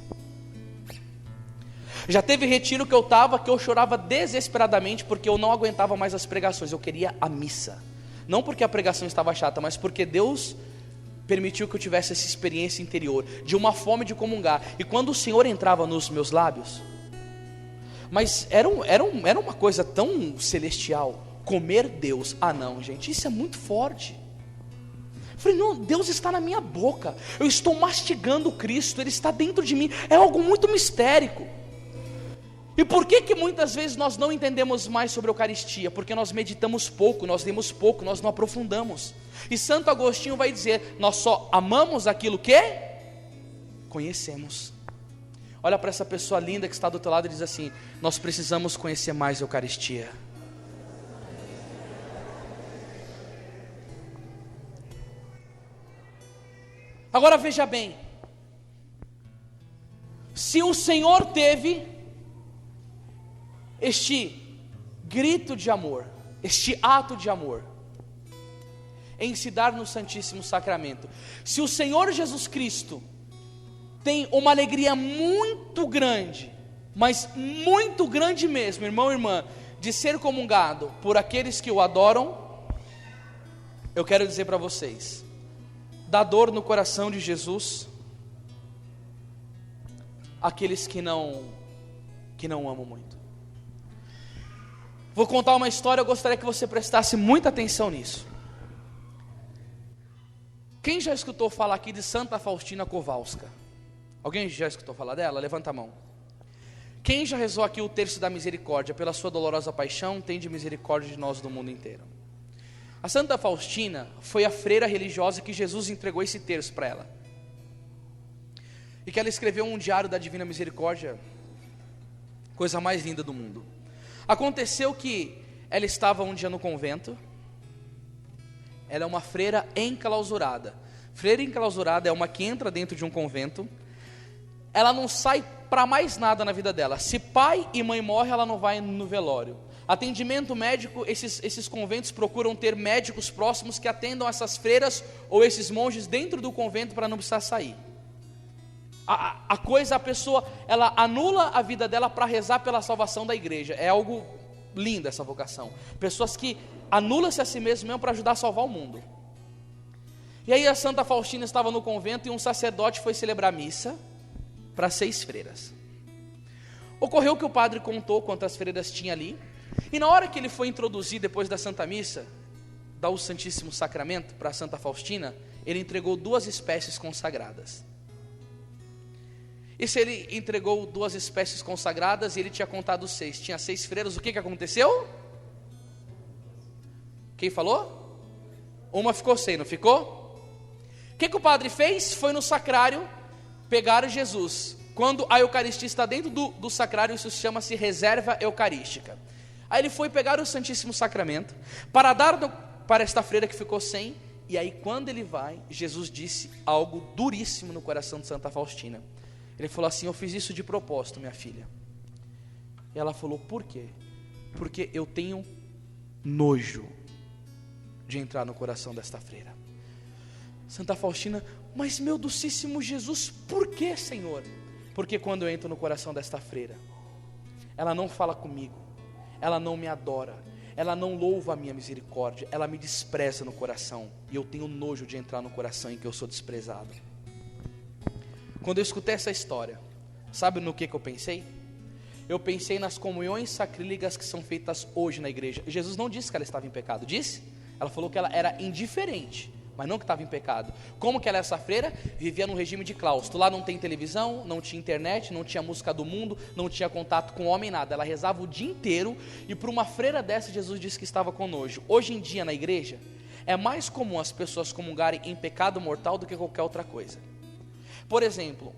Já teve retiro que eu chorava desesperadamente porque eu não aguentava mais as pregações, eu queria a missa. Não porque a pregação estava chata, mas porque Deus permitiu que eu tivesse essa experiência interior, de uma fome de comungar. E quando o Senhor entrava nos meus lábios, mas era uma coisa tão celestial, comer Deus. Ah não, gente, isso é muito forte. Eu falei, não, Deus está na minha boca, eu estou mastigando Cristo, Ele está dentro de mim, é algo muito mistérico. E por que muitas vezes nós não entendemos mais sobre a Eucaristia? Porque nós meditamos pouco, nós lemos pouco, nós não aprofundamos. E Santo Agostinho vai dizer, nós só amamos aquilo que conhecemos. Olha para essa pessoa linda que está do teu lado e diz assim, nós precisamos conhecer mais a Eucaristia. Agora veja bem, se o Senhor teve este grito de amor, este ato de amor, em se dar no Santíssimo Sacramento, se o Senhor Jesus Cristo tem uma alegria muito grande, mas muito grande mesmo, irmão e irmã, de ser comungado por aqueles que o adoram, eu quero dizer para vocês, dá dor no coração de Jesus, aqueles que não amam muito. Vou contar uma história, eu gostaria que você prestasse muita atenção nisso. Quem já escutou falar aqui de Santa Faustina Kowalska? Alguém já escutou falar dela? Levanta a mão. Quem já rezou aqui o terço da misericórdia? Pela sua dolorosa paixão, tende misericórdia de nós do mundo inteiro. A Santa Faustina foi a freira religiosa que Jesus entregou esse terço para ela. E que ela escreveu um diário da Divina Misericórdia, coisa mais linda do mundo. Aconteceu que ela estava um dia no convento. Ela é uma freira enclausurada. Freira enclausurada é uma que entra dentro de um convento. Ela não sai para mais nada na vida dela. Se pai e mãe morrem, ela não vai no velório. Atendimento médico, esses conventos procuram ter médicos próximos que atendam essas freiras ou esses monges dentro do convento para não precisar sair. A pessoa, ela anula a vida dela para rezar pela salvação da igreja. É algo lindo essa vocação. Pessoas que anulam-se a si mesmo para ajudar a salvar o mundo. E aí a Santa Faustina estava no convento e um sacerdote foi celebrar missa para 6 freiras. Ocorreu que o padre contou quantas freiras tinha ali. E na hora que ele foi introduzir depois da Santa Missa, dar o Santíssimo Sacramento para a Santa Faustina, ele entregou 2 espécies consagradas. E se ele entregou 2 espécies consagradas e ele tinha contado 6, tinha 6 freiras, o que aconteceu? Quem falou? Uma ficou sem, não ficou? O que o padre fez? Foi no sacrário pegar Jesus. Quando a Eucaristia está dentro do sacrário, isso chama-se reserva eucarística. Aí ele foi pegar o Santíssimo Sacramento para dar para esta freira que ficou sem. E aí quando ele vai, Jesus disse algo duríssimo no coração de Santa Faustina. Ele falou assim, eu fiz isso de propósito, minha filha. E ela falou, por quê? Porque eu tenho nojo de entrar no coração desta freira. Santa Faustina, mas meu docíssimo Jesus, por que, Senhor? Porque quando eu entro no coração desta freira, ela não fala comigo, ela não me adora, ela não louva a minha misericórdia, ela me despreza no coração, e eu tenho nojo de entrar no coração em que eu sou desprezado. Quando eu escutei essa história, sabe no que eu pensei? Eu pensei nas comunhões sacrílegas que são feitas hoje na igreja. Jesus não disse que ela estava em pecado, disse? Ela falou que ela era indiferente, mas não que estava em pecado. Como que ela, essa freira, vivia num regime de claustro. Lá não tem televisão, não tinha internet, não tinha música do mundo, não tinha contato com homem, nada. Ela rezava o dia inteiro, e para uma freira dessa, Jesus disse que estava com nojo. Hoje em dia na igreja, é mais comum as pessoas comungarem em pecado mortal do que qualquer outra coisa. Por exemplo,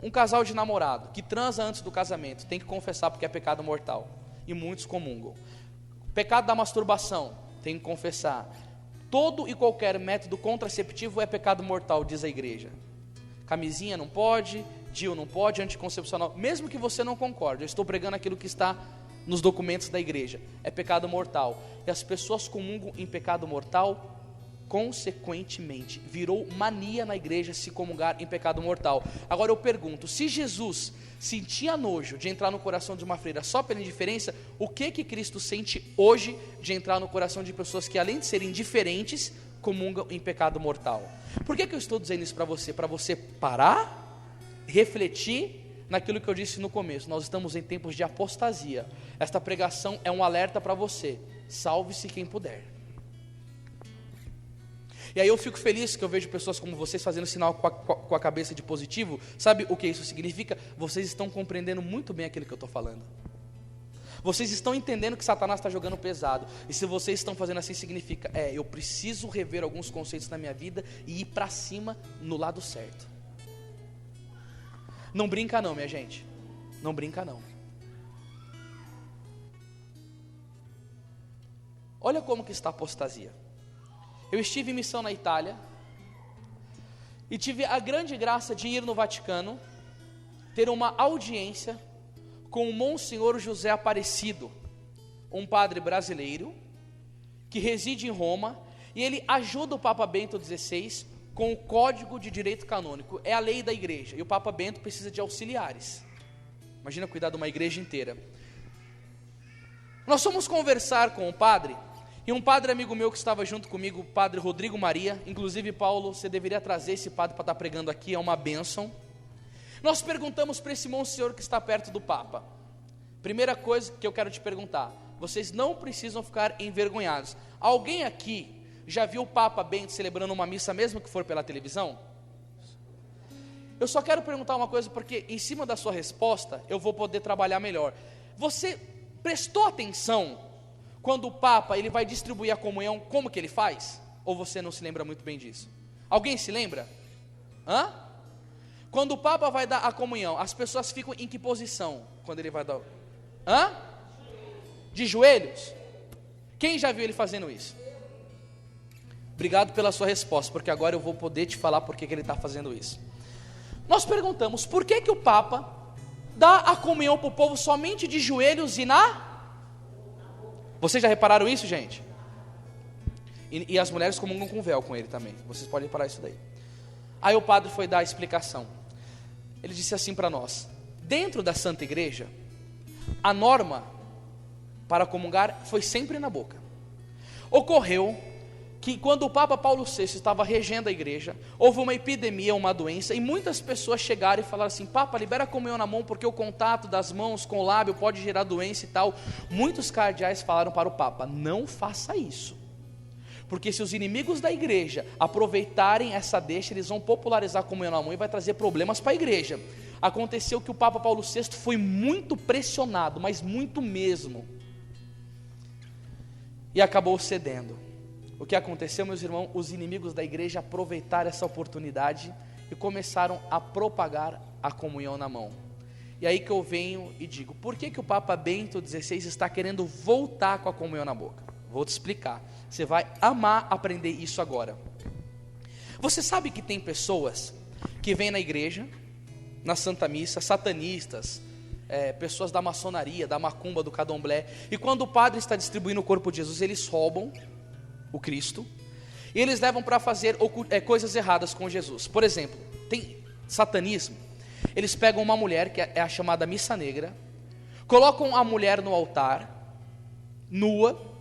um casal de namorado que transa antes do casamento tem que confessar porque é pecado mortal, e muitos comungam. Pecado da masturbação, tem que confessar. Todo e qualquer método contraceptivo é pecado mortal, diz a igreja. Camisinha não pode, DIU não pode, anticoncepcional, mesmo que você não concorde, eu estou pregando aquilo que está nos documentos da igreja, é pecado mortal. E as pessoas comungam em pecado mortal consequentemente, virou mania na igreja se comungar em pecado mortal. Agora eu pergunto, se Jesus sentia nojo de entrar no coração de uma freira só pela indiferença, o que Cristo sente hoje de entrar no coração de pessoas que, além de serem diferentes, comungam em pecado mortal? Por que eu estou dizendo isso para você? Para você parar, refletir naquilo que eu disse no começo. Nós estamos em tempos de apostasia. Esta pregação é um alerta para você: salve-se quem puder. E aí eu fico feliz que eu vejo pessoas como vocês fazendo sinal com a cabeça de positivo. Sabe o que isso significa? Vocês estão compreendendo muito bem aquilo que eu estou falando. Vocês estão entendendo que Satanás está jogando pesado. E se vocês estão fazendo assim, significa: eu preciso rever alguns conceitos na minha vida e ir para cima no lado certo. Não brinca não, minha gente. Não brinca não. Olha como que está a apostasia. Eu estive em missão na Itália e tive a grande graça de ir no Vaticano, ter uma audiência com o Monsenhor José Aparecido, um padre brasileiro que reside em Roma, e ele ajuda o Papa Bento XVI com o Código de Direito Canônico. É a lei da igreja, e o Papa Bento precisa de auxiliares. Imagina cuidar de uma igreja inteira. Nós fomos conversar com o padre, e um padre amigo meu que estava junto comigo, o padre Rodrigo Maria. Inclusive, Paulo, você deveria trazer esse padre para estar pregando aqui, é uma bênção. Nós perguntamos para esse monsenhor que está perto do Papa. Primeira coisa que eu quero te perguntar: vocês não precisam ficar envergonhados. Alguém aqui já viu o Papa Bento celebrando uma missa, mesmo que for pela televisão? Eu só quero perguntar uma coisa, porque em cima da sua resposta eu vou poder trabalhar melhor. Você prestou atenção quando o Papa ele vai distribuir a comunhão, como que ele faz? Ou você não se lembra muito bem disso? Alguém se lembra? Quando o Papa vai dar a comunhão, as pessoas ficam em que posição quando ele vai dar? De joelhos? Quem já viu ele fazendo isso? Obrigado pela sua resposta, porque agora eu vou poder te falar por que ele está fazendo isso. Nós perguntamos, por que o Papa dá a comunhão para o povo somente de joelhos e na... Vocês já repararam isso, gente? E as mulheres comungam com véu com ele também. Vocês podem reparar isso daí. Aí o padre foi dar a explicação. Ele disse assim para nós: dentro da Santa Igreja, a norma para comungar foi sempre na boca. Ocorreu que quando o Papa Paulo VI estava regendo a igreja, houve uma epidemia, uma doença, e muitas pessoas chegaram e falaram assim: Papa, libera a comunhão na mão, porque o contato das mãos com o lábio pode gerar doença e tal. Muitos cardeais falaram para o Papa: não faça isso, porque se os inimigos da igreja aproveitarem essa deixa, eles vão popularizar a comunhão na mão e vai trazer problemas para a igreja. Aconteceu que o Papa Paulo VI foi muito pressionado, mas muito mesmo, e acabou cedendo. O que aconteceu, meus irmãos? Os inimigos da igreja aproveitaram essa oportunidade e começaram a propagar a comunhão na mão. E aí que eu venho e digo: por que o Papa Bento XVI está querendo voltar com a comunhão na boca? Vou te explicar. Você vai amar aprender isso agora. Você sabe que tem pessoas que vêm na igreja, na Santa Missa, satanistas, pessoas da maçonaria, da macumba, do candomblé, e quando o padre está distribuindo o corpo de Jesus, eles roubam o Cristo, e eles levam para fazer coisas erradas com Jesus. Por exemplo, tem satanismo. Eles pegam uma mulher, que é a chamada missa negra, colocam a mulher no altar, nua,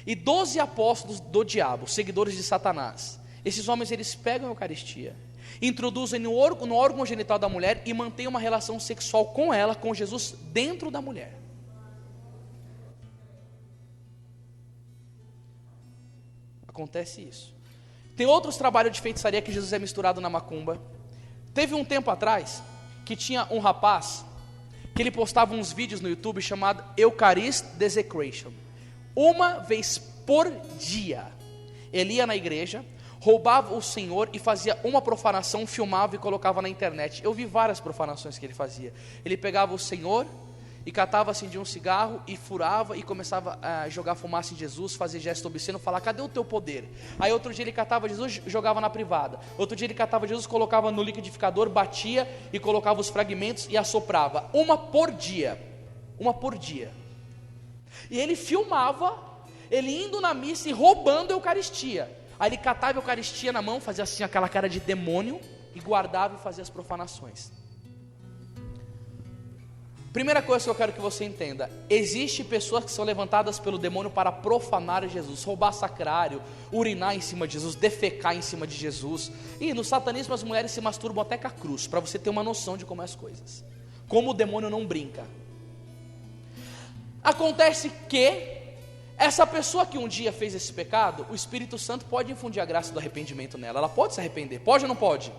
e 12 apóstolos do diabo, seguidores de Satanás, esses homens, eles pegam a Eucaristia, introduzem no órgão genital da mulher e mantêm uma relação sexual com ela, com Jesus, dentro da mulher. Acontece isso. Tem outros trabalhos de feitiçaria que Jesus é misturado na macumba. Teve um tempo atrás que tinha um rapaz que ele postava uns vídeos no YouTube chamado Eucharist Desecration. Uma vez por dia ele ia na igreja, roubava o Senhor e fazia uma profanação, filmava e colocava na internet. Eu vi várias profanações que ele fazia. Ele pegava o Senhor e catava assim de um cigarro e furava e começava a jogar fumaça em Jesus, fazer gesto obsceno, falar: cadê o teu poder? Aí outro dia ele catava Jesus, jogava na privada. Outro dia ele catava Jesus, colocava no liquidificador, batia e colocava os fragmentos e assoprava. Uma por dia. E ele filmava ele indo na missa e roubando a Eucaristia. Aí ele catava a Eucaristia na mão, fazia assim aquela cara de demônio e guardava e fazia as profanações. Primeira coisa que eu quero que você entenda: existe pessoas que são levantadas pelo demônio para profanar Jesus, roubar sacrário, urinar em cima de Jesus, defecar em cima de Jesus. E no satanismo as mulheres se masturbam até com a cruz, para você ter uma noção de como é as coisas, como o demônio não brinca. Acontece que essa pessoa que um dia fez esse pecado, o Espírito Santo pode infundir a graça do arrependimento nela. Ela pode se arrepender, pode ou não pode?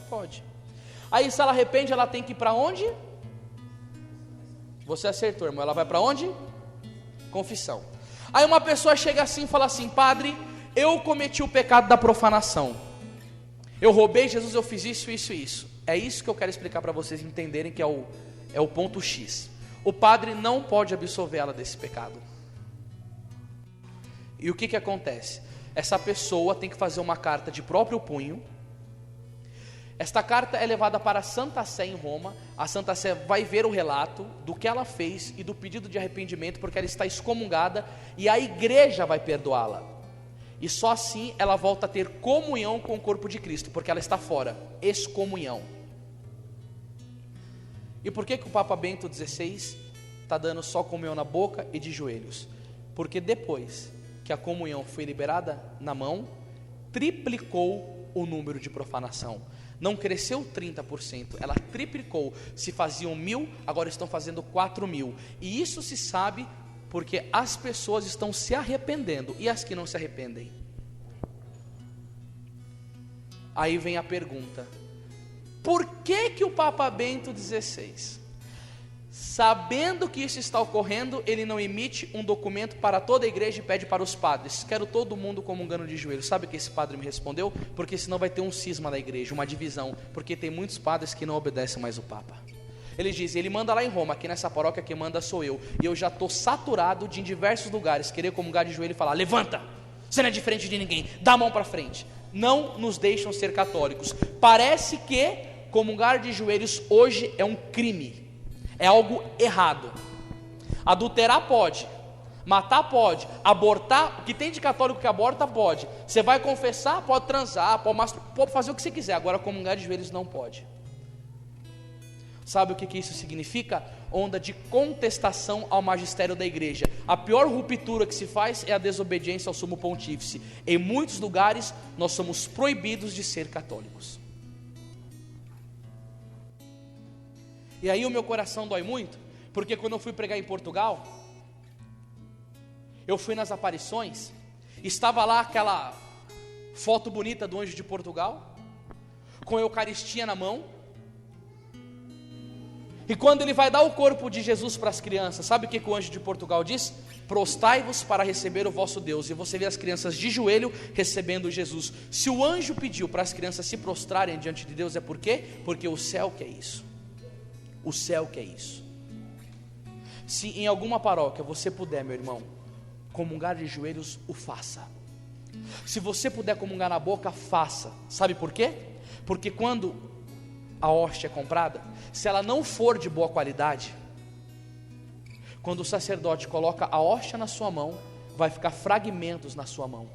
Pode. Aí se ela arrepende, ela tem que ir para onde? Você acertou, irmão. Ela vai para onde? Confissão. Aí uma pessoa chega assim e fala assim: padre, eu cometi o pecado da profanação, eu roubei Jesus, eu fiz isso, isso e isso. É isso que eu quero explicar para vocês entenderem, que é o ponto X. O padre não pode absolver ela desse pecado. E o que acontece? Essa pessoa tem que fazer uma carta de próprio punho. Esta carta é levada para a Santa Sé em Roma. A Santa Sé vai ver o relato do que ela fez e do pedido de arrependimento, porque ela está excomungada, e a igreja vai perdoá-la. E só assim ela volta a ter comunhão com o corpo de Cristo, porque ela está fora, excomunhão. E por que o Papa Bento XVI está dando só comunhão na boca e de joelhos? Porque depois que a comunhão foi liberada na mão, triplicou o número de profanação. Não cresceu 30%, ela triplicou. Se faziam 1.000, agora estão fazendo 4.000. E isso se sabe porque as pessoas estão se arrependendo. E as que não se arrependem? Aí vem a pergunta: por que o Papa Bento XVI, sabendo que isso está ocorrendo, ele não emite um documento para toda a igreja e pede para os padres: quero todo mundo comungando de joelhos? Sabe o que esse padre me respondeu? Porque senão vai ter um cisma na igreja, uma divisão, porque tem muitos padres que não obedecem mais o Papa. Ele diz, ele manda lá em Roma, aqui nessa paróquia quem manda sou eu, e eu já estou saturado de em diversos lugares querer comungar de joelho e falar: levanta, você não é diferente de ninguém, dá a mão para frente. Não nos deixam ser católicos. Parece que comungar de joelhos hoje é um crime, é algo errado. Adulterar pode, matar pode, abortar, o que tem de católico que aborta pode. Você vai confessar, pode transar, pode fazer o que você quiser. Agora comungar de joelhos não pode. Sabe o que isso significa? Onda de contestação ao magistério da igreja. A pior ruptura que se faz é a desobediência ao sumo pontífice. Em muitos lugares nós somos proibidos de ser católicos. E aí o meu coração dói muito, porque quando eu fui pregar em Portugal, eu fui nas aparições, estava lá aquela foto bonita do anjo de Portugal, com a Eucaristia na mão, e quando ele vai dar o corpo de Jesus para as crianças, sabe o que o anjo de Portugal diz? Prostai-vos para receber o vosso Deus. E você vê as crianças de joelho recebendo Jesus. Se o anjo pediu para as crianças se prostrarem diante de Deus, é por quê? Porque o céu quer isso. O céu quer isso. Se em alguma paróquia você puder, meu irmão, comungar de joelhos, o faça. Se você puder comungar na boca, faça. Sabe por quê? Porque quando a hóstia é comprada, se ela não for de boa qualidade, quando o sacerdote coloca a hóstia na sua mão, vai ficar fragmentos na sua mão.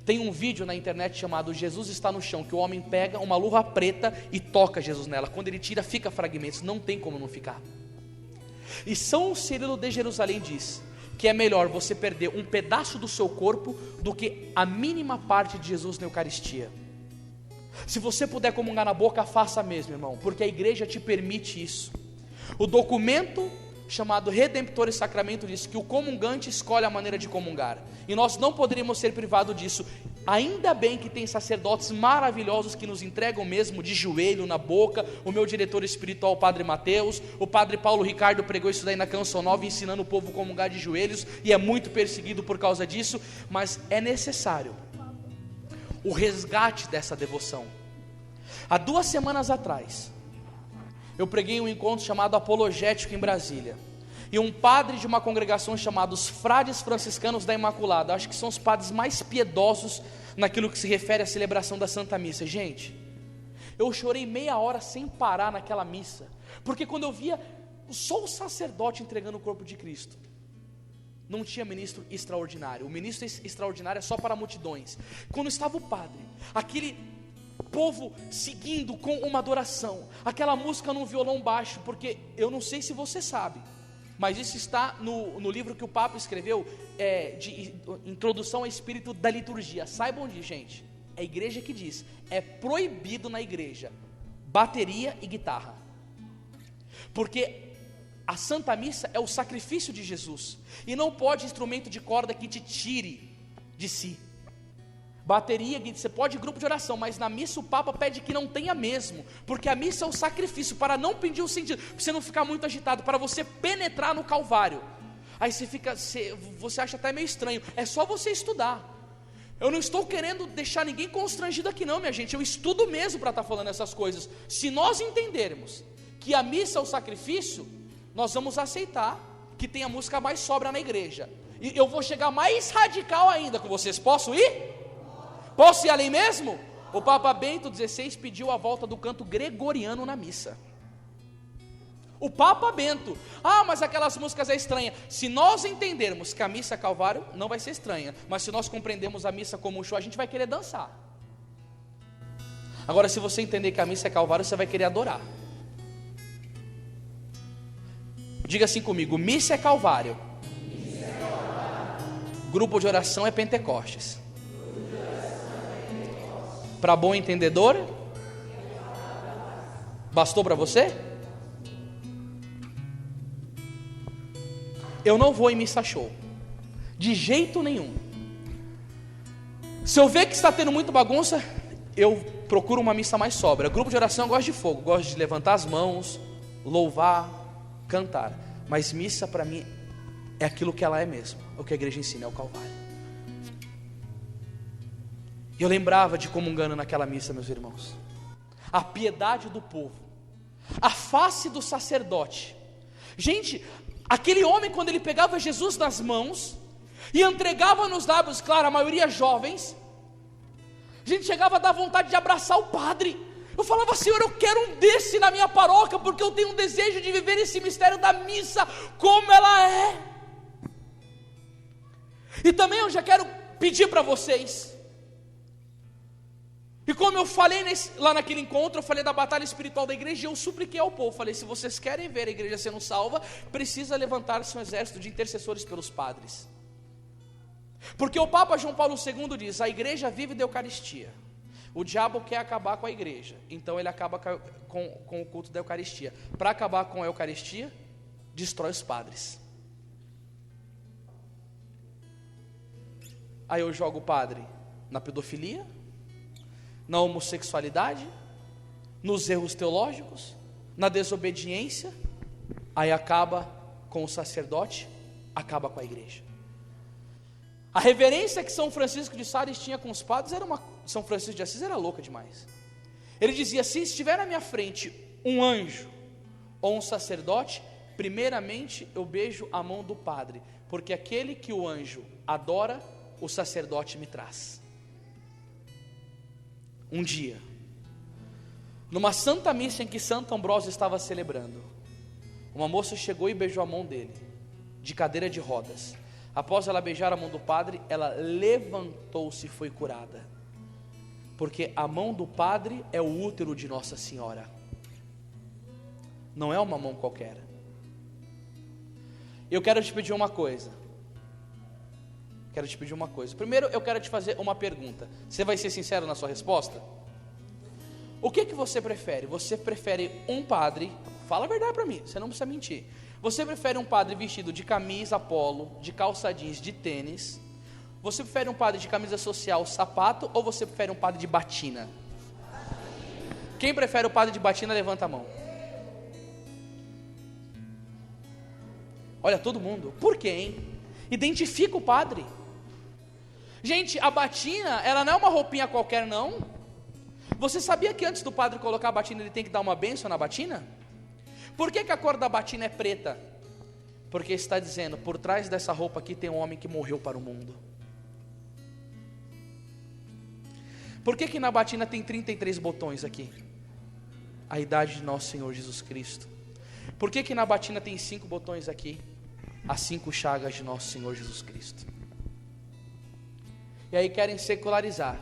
Tem um vídeo na internet chamado Jesus está no chão, que o homem pega uma luva preta e toca Jesus nela. Quando ele tira, fica fragmentos, não tem como não ficar. E São Cirilo de Jerusalém diz que é melhor você perder um pedaço do seu corpo do que a mínima parte de Jesus na Eucaristia. Se você puder comungar na boca, faça mesmo, irmão, porque a igreja te permite isso. O documento chamado Redemptor e Sacramento diz que o comungante escolhe a maneira de comungar, e nós não poderíamos ser privados disso. Ainda bem que tem sacerdotes maravilhosos que nos entregam mesmo de joelho na boca. O meu diretor espiritual, o Padre Mateus, o Padre Paulo Ricardo pregou isso daí na Canção Nova, ensinando o povo a comungar de joelhos, e é muito perseguido por causa disso, mas é necessário o resgate dessa devoção. Há 2 semanas atrás, eu preguei um encontro chamado Apologético em Brasília, e um padre de uma congregação chamada os Frades Franciscanos da Imaculada, acho que são os padres mais piedosos naquilo que se refere à celebração da Santa Missa. Gente, eu chorei meia hora sem parar naquela missa, porque quando eu via só o sacerdote entregando o corpo de Cristo, não tinha ministro extraordinário. O ministro extraordinário é só para multidões. Quando estava o padre, aquele povo seguindo com uma adoração, aquela música num violão baixo, porque eu não sei se você sabe, mas isso está no livro que o Papa escreveu, de Introdução ao Espírito da Liturgia. Saibam disso, gente, é a igreja que diz, é proibido na igreja bateria e guitarra, porque a Santa Missa é o sacrifício de Jesus, e não pode instrumento de corda que te tire de si. Bateria, você pode grupo de oração, mas na missa o Papa pede que não tenha mesmo, porque a missa é o sacrifício, para não pedir o sentido, para você não ficar muito agitado, para você penetrar no Calvário. Aí você acha até meio estranho, é só você estudar. Eu não estou querendo deixar ninguém constrangido aqui não, minha gente, eu estudo mesmo para estar falando essas coisas. Se nós entendermos que a missa é o sacrifício, nós vamos aceitar que tenha música mais sóbria na igreja. E eu vou chegar mais radical ainda com vocês. Posso ir? Posso ir além mesmo? O Papa Bento XVI pediu a volta do canto gregoriano na missa. O Papa Bento. Mas aquelas músicas é estranha. Se nós entendermos que a missa é Calvário, não vai ser estranha. Mas se nós compreendemos a missa como um show, a gente vai querer dançar. Agora, se você entender que a missa é Calvário, você vai querer adorar. Diga assim comigo: missa é Calvário. Grupo de oração é Pentecostes. Para bom entendedor, bastou para você? Eu não vou em missa show, de jeito nenhum. Se eu ver que está tendo muita bagunça, eu procuro uma missa mais sóbria. Grupo de oração eu gosto de fogo, gosto de levantar as mãos, louvar, cantar. Mas missa para mim é aquilo que ela é mesmo. O que a igreja ensina é o Calvário. E eu lembrava de comungando naquela missa, meus irmãos, a piedade do povo, a face do sacerdote. Gente, aquele homem, quando ele pegava Jesus nas mãos e entregava nos lábios, claro, a maioria jovens, a gente chegava a dar vontade de abraçar o padre. Eu falava: Senhor, eu quero um desse na minha paróquia, porque eu tenho um desejo de viver esse mistério da missa como ela é. E também eu já quero pedir para vocês, e como eu falei lá naquele encontro, eu falei da batalha espiritual da igreja, e eu supliquei ao povo, falei: se vocês querem ver a igreja sendo salva, precisa levantar-se um exército de intercessores pelos padres. Porque o Papa João Paulo II diz: a igreja vive da Eucaristia. O diabo quer acabar com a igreja, então ele acaba com o culto da Eucaristia. Para acabar com a Eucaristia, destrói os padres. Aí eu jogo o padre na pedofilia, na homossexualidade, nos erros teológicos, na desobediência. Aí acaba com o sacerdote, acaba com a igreja. A reverência que São Francisco de Sales tinha com os padres São Francisco de Assis era louca demais. Ele dizia: se estiver na minha frente um anjo ou um sacerdote, primeiramente eu beijo a mão do padre, porque aquele que o anjo adora, o sacerdote me traz. Um dia, numa santa missa em que Santo Ambrósio estava celebrando, uma moça chegou e beijou a mão dele, de cadeira de rodas. Após ela beijar a mão do padre, ela levantou-se e foi curada, porque a mão do padre é o útero de Nossa Senhora, não é uma mão qualquer. Eu quero te pedir uma coisa. Primeiro eu quero te fazer uma pergunta. Você vai ser sincero na sua resposta? O que você prefere? Você prefere um padre, fala a verdade para mim, você não precisa mentir. Você prefere um padre vestido de camisa polo, de calça jeans, de tênis? Você prefere um padre de camisa social, sapato, ou você prefere um padre de batina? Quem prefere o padre de batina, levanta a mão. Olha, todo mundo. Por quê, hein? Identifica o padre. Gente, a batina, ela não é uma roupinha qualquer, não. Você sabia que antes do padre colocar a batina, ele tem que dar uma bênção na batina? Por que a cor da batina é preta? Porque está dizendo: por trás dessa roupa aqui tem um homem que morreu para o mundo. Por que na batina tem 33 botões aqui? A idade de nosso Senhor Jesus Cristo. Por que na batina tem 5 botões aqui? as 5 chagas de nosso Senhor Jesus Cristo. E aí querem secularizar,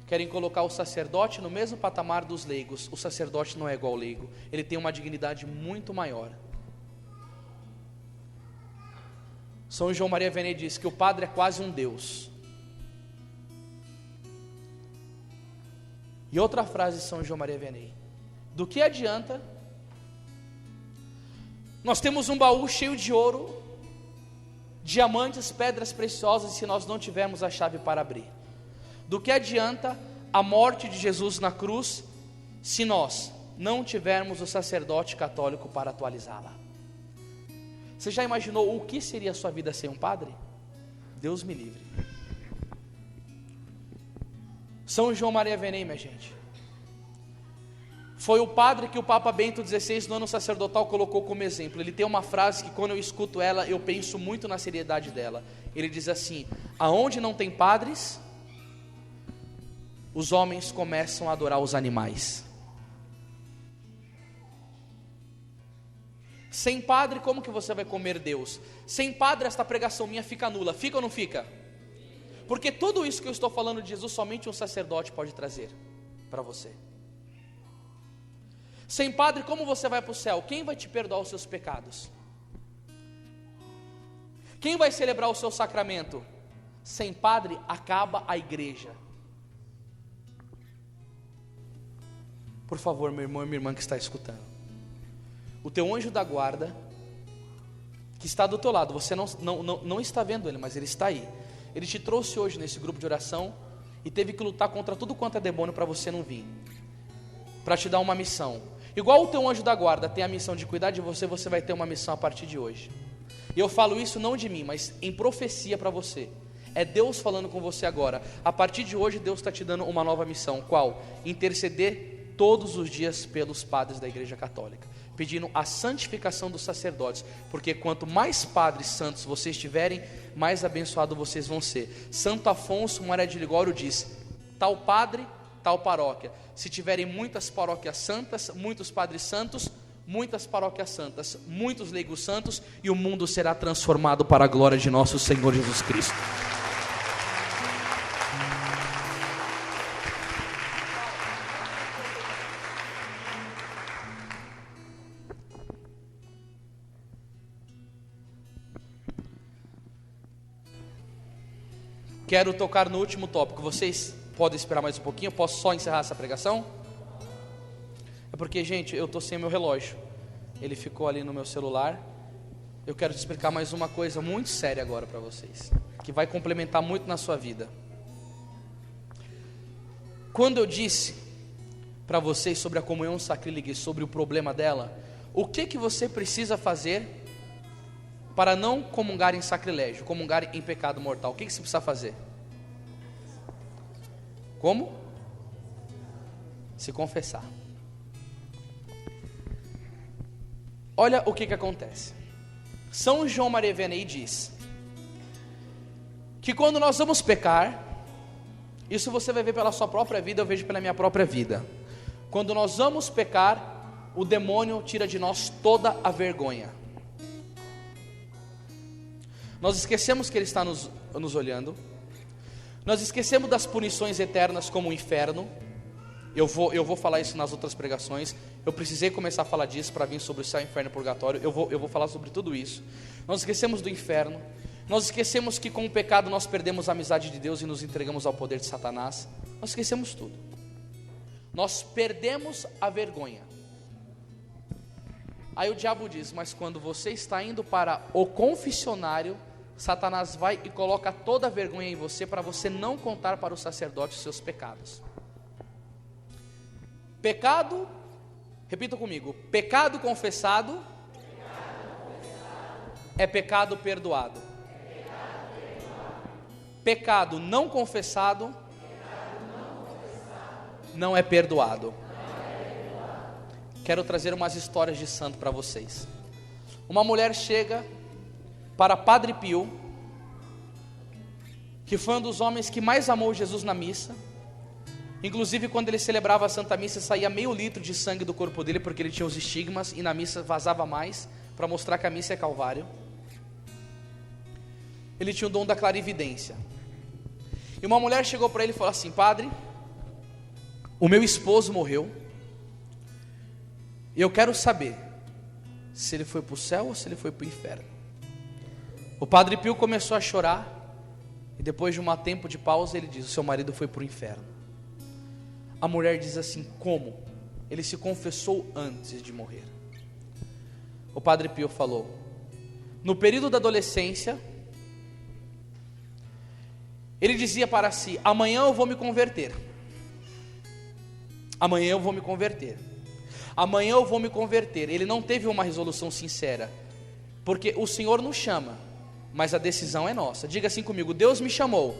querem colocar o sacerdote no mesmo patamar dos leigos. O sacerdote não é igual ao leigo, ele tem uma dignidade muito maior. São João Maria Vianney diz que o padre é quase um Deus. E outra frase de São João Maria Vianney: do que adianta nós temos um baú cheio de ouro, diamantes, pedras preciosas, se nós não tivermos a chave para abrir? Do que adianta a morte de Jesus na cruz, se nós não tivermos o sacerdote católico para atualizá-la? Você já imaginou o que seria a sua vida sem um padre? Deus me livre. São João Maria Vianney, minha gente, foi o padre que o Papa Bento XVI, no ano sacerdotal, colocou como exemplo. Ele tem uma frase que, quando eu escuto ela, eu penso muito na seriedade dela. Ele diz assim: aonde não tem padres, os homens começam a adorar os animais. Sem padre, como que você vai comer Deus? Sem padre, esta pregação minha fica nula. Fica ou não fica? Porque tudo isso que eu estou falando de Jesus, somente um sacerdote pode trazer para você. Sem padre, como você vai para o céu? Quem vai te perdoar os seus pecados? Quem vai celebrar o seu sacramento? Sem padre, acaba a igreja. Por favor, meu irmão e minha irmã que está escutando, o teu anjo da guarda, que está do teu lado, você não está vendo ele, mas ele está aí. Ele te trouxe hoje nesse grupo de oração e teve que lutar contra tudo quanto é demônio para você não vir, para te dar uma missão. Igual o teu anjo da guarda tem a missão de cuidar de você, você vai ter uma missão a partir de hoje. E eu falo isso não de mim, mas em profecia para você. É Deus falando com você agora. A partir de hoje Deus está te dando uma nova missão. Qual? Interceder todos os dias pelos padres da Igreja Católica, pedindo a santificação dos sacerdotes, porque quanto mais padres santos vocês tiverem, mais abençoados vocês vão ser. Santo Afonso Maria de Ligório diz: tal padre, tal paróquia. Se tiverem muitas paróquias santas, muitos padres santos, muitas paróquias santas, muitos leigos santos, e o mundo será transformado para a glória de nosso Senhor Jesus Cristo. Quero tocar no último tópico. Vocês podem esperar mais um pouquinho? Eu posso só encerrar essa pregação? É porque, gente, eu estou sem meu relógio. Ele ficou ali no meu celular. Eu quero te explicar mais uma coisa muito séria agora para vocês, que vai complementar muito na sua vida. Quando eu disse para vocês sobre a comunhão sacrílega e sobre o problema dela, o que você precisa fazer para não comungar em sacrilégio, comungar em pecado mortal? O que você precisa fazer? Como? Se confessar. Olha o que acontece. São João Maria Vianney diz que quando nós vamos pecar, isso você vai ver pela sua própria vida, eu vejo pela minha própria vida. Quando nós vamos pecar, o demônio tira de nós toda a vergonha. Nós esquecemos que Ele está nos olhando. Nós esquecemos das punições eternas como o inferno. Eu vou falar isso nas outras pregações. Eu precisei começar a falar disso para vir sobre o céu, inferno e purgatório. Eu vou falar sobre tudo isso. Nós esquecemos do inferno. Nós esquecemos que com o pecado nós perdemos a amizade de Deus e nos entregamos ao poder de Satanás. Nós esquecemos tudo. Nós perdemos a vergonha. Aí o diabo diz: mas quando você está indo para o confessionário, Satanás vai e coloca toda a vergonha em você, para você não contar para o sacerdote os seus pecados. Pecado, repita comigo: pecado confessado, é pecado perdoado. Pecado não confessado, não é perdoado. Quero trazer umas histórias de santo para vocês. Uma mulher chega para Padre Pio, que foi um dos homens que mais amou Jesus na missa. Inclusive, quando ele celebrava a Santa Missa, saía meio litro de sangue do corpo dele, porque ele tinha os estigmas, e na missa vazava mais, para mostrar que a missa é Calvário. ele tinha o dom da clarividência. E uma mulher chegou para ele e falou assim: padre, o meu esposo morreu, e eu quero saber se ele foi para o céu ou se ele foi para o inferno. O Padre Pio começou a chorar, e depois de um tempo de pausa ele diz: o seu marido foi para o inferno. A mulher diz assim: como? Ele se confessou antes de morrer. O Padre Pio falou: no período da adolescência, ele dizia para si: amanhã eu vou me converter, amanhã eu vou me converter, amanhã eu vou me converter. Ele não teve uma resolução sincera, porque o Senhor nos chama, mas a decisão é nossa. Diga assim comigo: Deus me chamou,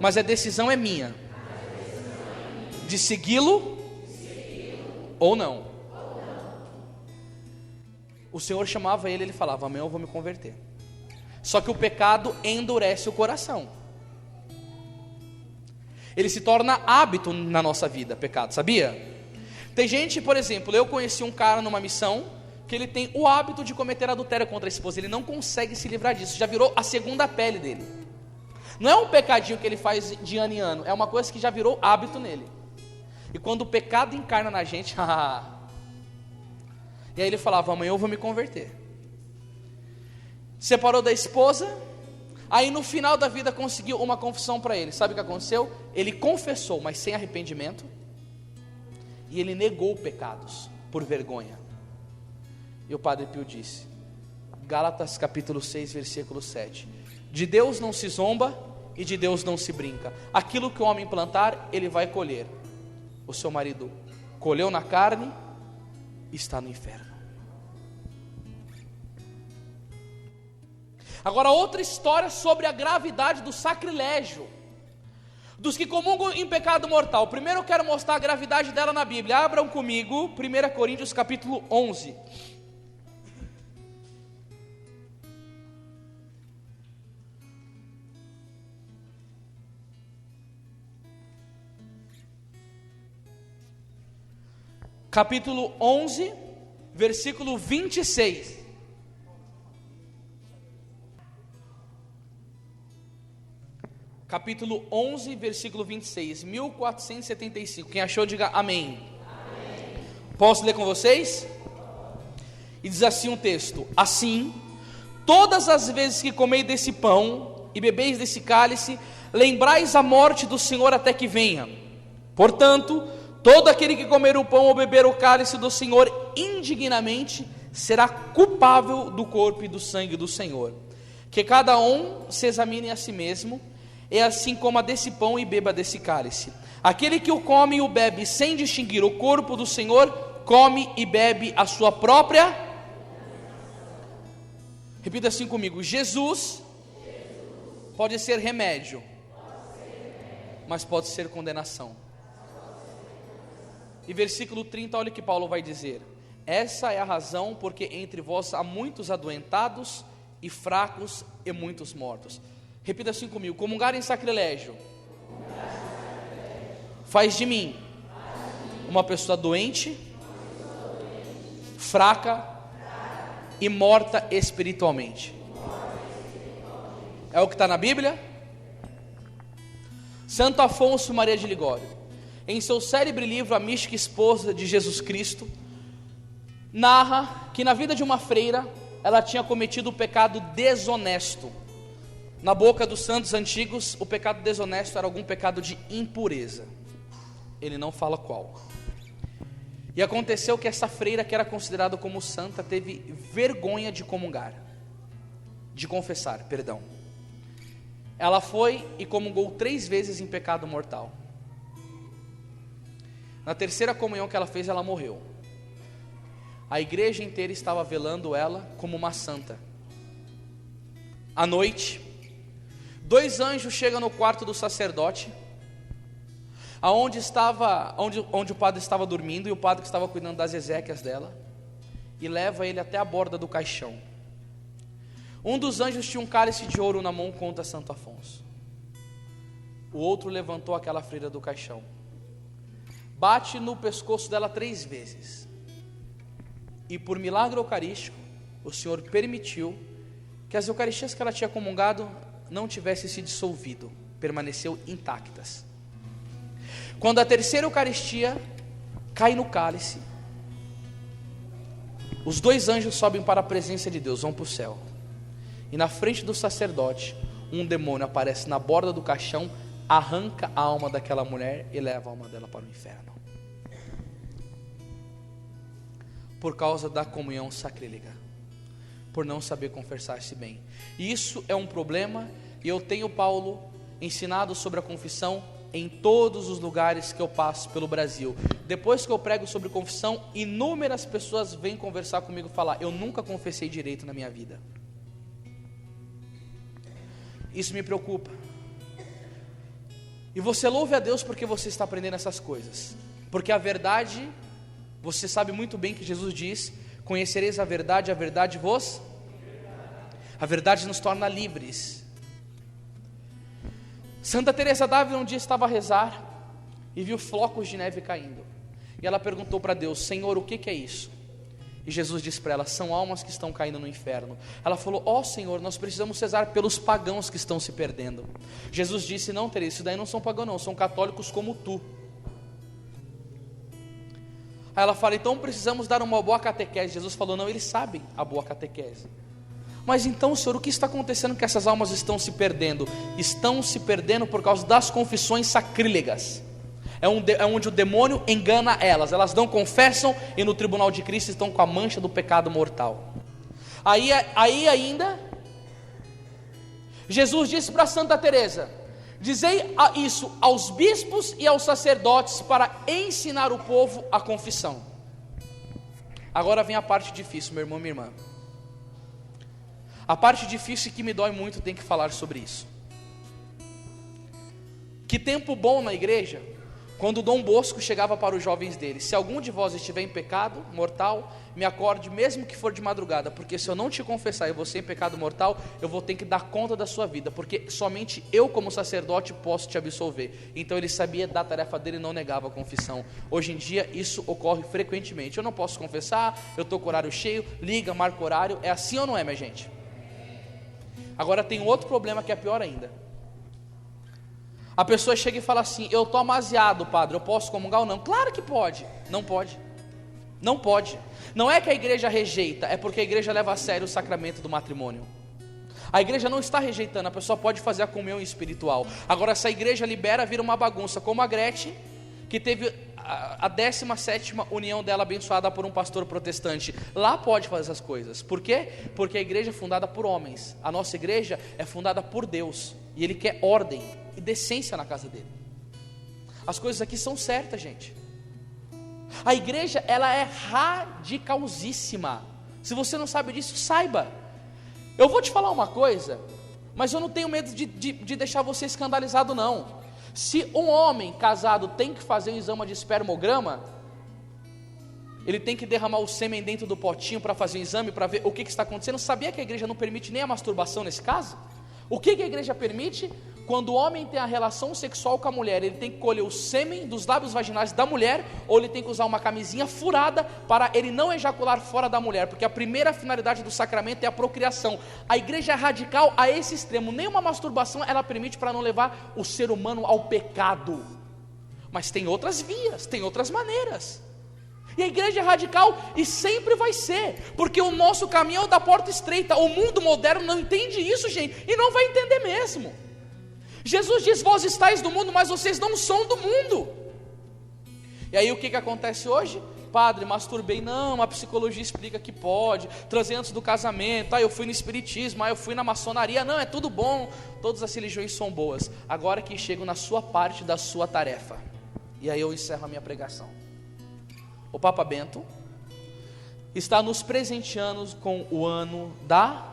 mas a decisão é minha, de segui-lo ou não. O Senhor chamava ele, ele falava: amanhã eu vou me converter. Só que o pecado endurece o coração. Ele se torna hábito na nossa vida, pecado, sabia? Tem gente, por exemplo, eu conheci um cara numa missão que ele tem o hábito de cometer adultério contra a esposa. Ele não consegue se livrar disso, já virou a segunda pele dele. Não é um pecadinho que ele faz de ano em ano, é uma coisa que já virou hábito nele. E quando o pecado encarna na gente, e aí ele falava: amanhã eu vou me converter. Separou da esposa, aí no final da vida conseguiu uma confissão para ele. Sabe o que aconteceu? Ele confessou, mas sem arrependimento, e ele negou pecados por vergonha. E o Padre Pio disse, Gálatas capítulo 6, versículo 7: de Deus não se zomba e de Deus não se brinca. Aquilo que o homem plantar, ele vai colher. O seu marido colheu na carne, está no inferno. Agora, outra história sobre a gravidade do sacrilégio dos que comungam em pecado mortal. Primeiro eu quero mostrar a gravidade dela na Bíblia. Abram comigo 1 Coríntios capítulo 11. Capítulo 11, versículo 26. Capítulo 11, versículo 26, 1475. Quem achou, diga amém. Amém. Posso ler com vocês? E diz assim um texto: assim, todas as vezes que comeis desse pão e bebeis desse cálice, lembrais a morte do Senhor até que venha. Portanto, todo aquele que comer o pão ou beber o cálice do Senhor indignamente, será culpável do corpo e do sangue do Senhor. Que cada um se examine a si mesmo, é assim como a desse pão e beba desse cálice. Aquele que o come e o bebe sem distinguir o corpo do Senhor, come e bebe a sua própria. Repita assim comigo: Jesus pode ser remédio, mas pode ser condenação. E versículo 30, olha o que Paulo vai dizer: essa é a razão porque entre vós há muitos adoentados e fracos e muitos mortos. Repita assim comigo: comungar em sacrilégio faz de mim uma pessoa doente, fraca e morta espiritualmente. É o que está na Bíblia? Santo Afonso Maria de Ligório, em seu célebre livro A Mística Esposa de Jesus Cristo, narra que na vida de uma freira, ela tinha cometido o pecado desonesto. Na boca dos santos antigos, o pecado desonesto era algum pecado de impureza. Ele não fala qual. E aconteceu que essa freira, que era considerada como santa, teve vergonha de comungar, de confessar, perdão. Ela foi e comungou 3 vezes em pecado mortal. Na terceira comunhão que ela fez, ela morreu. A igreja inteira estava velando ela como uma santa. À noite, 2 anjos chegam no quarto do sacerdote, onde o padre estava dormindo, e o padre que estava cuidando das exéquias dela, e leva ele até a borda do caixão. Um dos anjos tinha um cálice de ouro na mão, conta Santo Afonso. O outro levantou aquela freira do caixão, bate no pescoço dela 3 vezes, e por milagre eucarístico, o Senhor permitiu que as eucaristias que ela tinha comungado não tivessem se dissolvido, permaneceu intactas. Quando a terceira Eucaristia cai no cálice, os 2 anjos sobem para a presença de Deus, vão para o céu, e na frente do sacerdote, um demônio aparece na borda do caixão, arranca a alma daquela mulher e leva a alma dela para o inferno, por causa da comunhão sacrílega, por não saber confessar-se bem. E isso é um problema, e eu tenho, Paulo, ensinado sobre a confissão em todos os lugares que eu passo pelo Brasil. Depois que eu prego sobre confissão, inúmeras pessoas vêm conversar comigo e falar: eu nunca confessei direito na minha vida. Isso me preocupa. E você louve a Deus porque você está aprendendo essas coisas, porque a verdade, você sabe muito bem que Jesus diz: conhecereis a verdade vos... A verdade nos torna livres. Santa Teresa d'Ávila um dia estava a rezar e viu flocos de neve caindo, e ela perguntou para Deus: Senhor, o que é isso? E Jesus disse para ela: são almas que estão caindo no inferno. Ela falou: ó Senhor, nós precisamos rezar pelos pagãos que estão se perdendo. Jesus disse: não, Teresa, isso daí não são pagãos não, são católicos como tu. Aí ela fala: então precisamos dar uma boa catequese. Jesus falou: não, eles sabem a boa catequese. Mas então, Senhor, o que está acontecendo que essas almas estão se perdendo? Estão se perdendo por causa das confissões sacrílegas. É onde o demônio engana elas. Elas não confessam e no tribunal de Cristo estão com a mancha do pecado mortal. Aí ainda, Jesus disse para Santa Teresa: dizei isso aos bispos e aos sacerdotes para ensinar o povo a confissão. Agora vem a parte difícil, meu irmão, minha irmã. A parte difícil que me dói muito, tem que falar sobre isso. Que tempo bom na igreja, quando Dom Bosco chegava para os jovens dele: se algum de vós estiver em pecado mortal, me acorde mesmo que for de madrugada, porque se eu não te confessar e você em pecado mortal, eu vou ter que dar conta da sua vida, porque somente eu como sacerdote posso te absolver. Então ele sabia da tarefa dele e não negava a confissão. Hoje em dia isso ocorre frequentemente: eu não posso confessar, eu estou com o horário cheio, liga, marca o horário. É assim ou não é, minha gente? Agora tem outro problema que é pior ainda. A pessoa chega e fala assim: eu estou amaziado, padre, eu posso comungar ou não? Claro que pode. Não pode. Não pode. Não é que a igreja rejeita, é porque a igreja leva a sério o sacramento do matrimônio. A igreja não está rejeitando, a pessoa pode fazer a comunhão espiritual. Agora, se a igreja libera, vira uma bagunça, como a Gretchen, que teve a 17ª união dela abençoada por um pastor protestante. Lá pode fazer essas coisas. Por quê? Porque a igreja é fundada por homens. A nossa igreja é fundada por Deus, e Ele quer ordem e decência na casa dele. As coisas aqui são certas, gente. A igreja, ela é radicalzíssima. Se você não sabe disso, saiba. Eu vou te falar uma coisa, mas eu não tenho medo de deixar você escandalizado, não. Se um homem casado tem que fazer um exame de espermograma, ele tem que derramar o sêmen dentro do potinho para fazer o exame, para ver o que está acontecendo. Sabia que a igreja não permite nem a masturbação nesse caso? O que a igreja permite? Quando o homem tem a relação sexual com a mulher, ele tem que colher o sêmen dos lábios vaginais da mulher, ou ele tem que usar uma camisinha furada para ele não ejacular fora da mulher, porque a primeira finalidade do sacramento é a procriação. A igreja é radical a esse extremo. Nenhuma masturbação ela permite, para não levar o ser humano ao pecado. Mas tem outras vias, tem outras maneiras. E a igreja é radical e sempre vai ser, porque o nosso caminho é o da porta estreita. O mundo moderno não entende isso, gente, e não vai entender mesmo. Jesus diz: vós estáis do mundo, mas vocês não são do mundo. E aí o que acontece hoje? Padre, masturbei. Não, a psicologia explica que pode. Transei antes do casamento. Eu fui no espiritismo, eu fui na maçonaria. Não, é tudo bom. Todas as religiões são boas. Agora que chego na sua parte da sua tarefa. E aí eu encerro a minha pregação. O Papa Bento está nos presenteando com o ano da...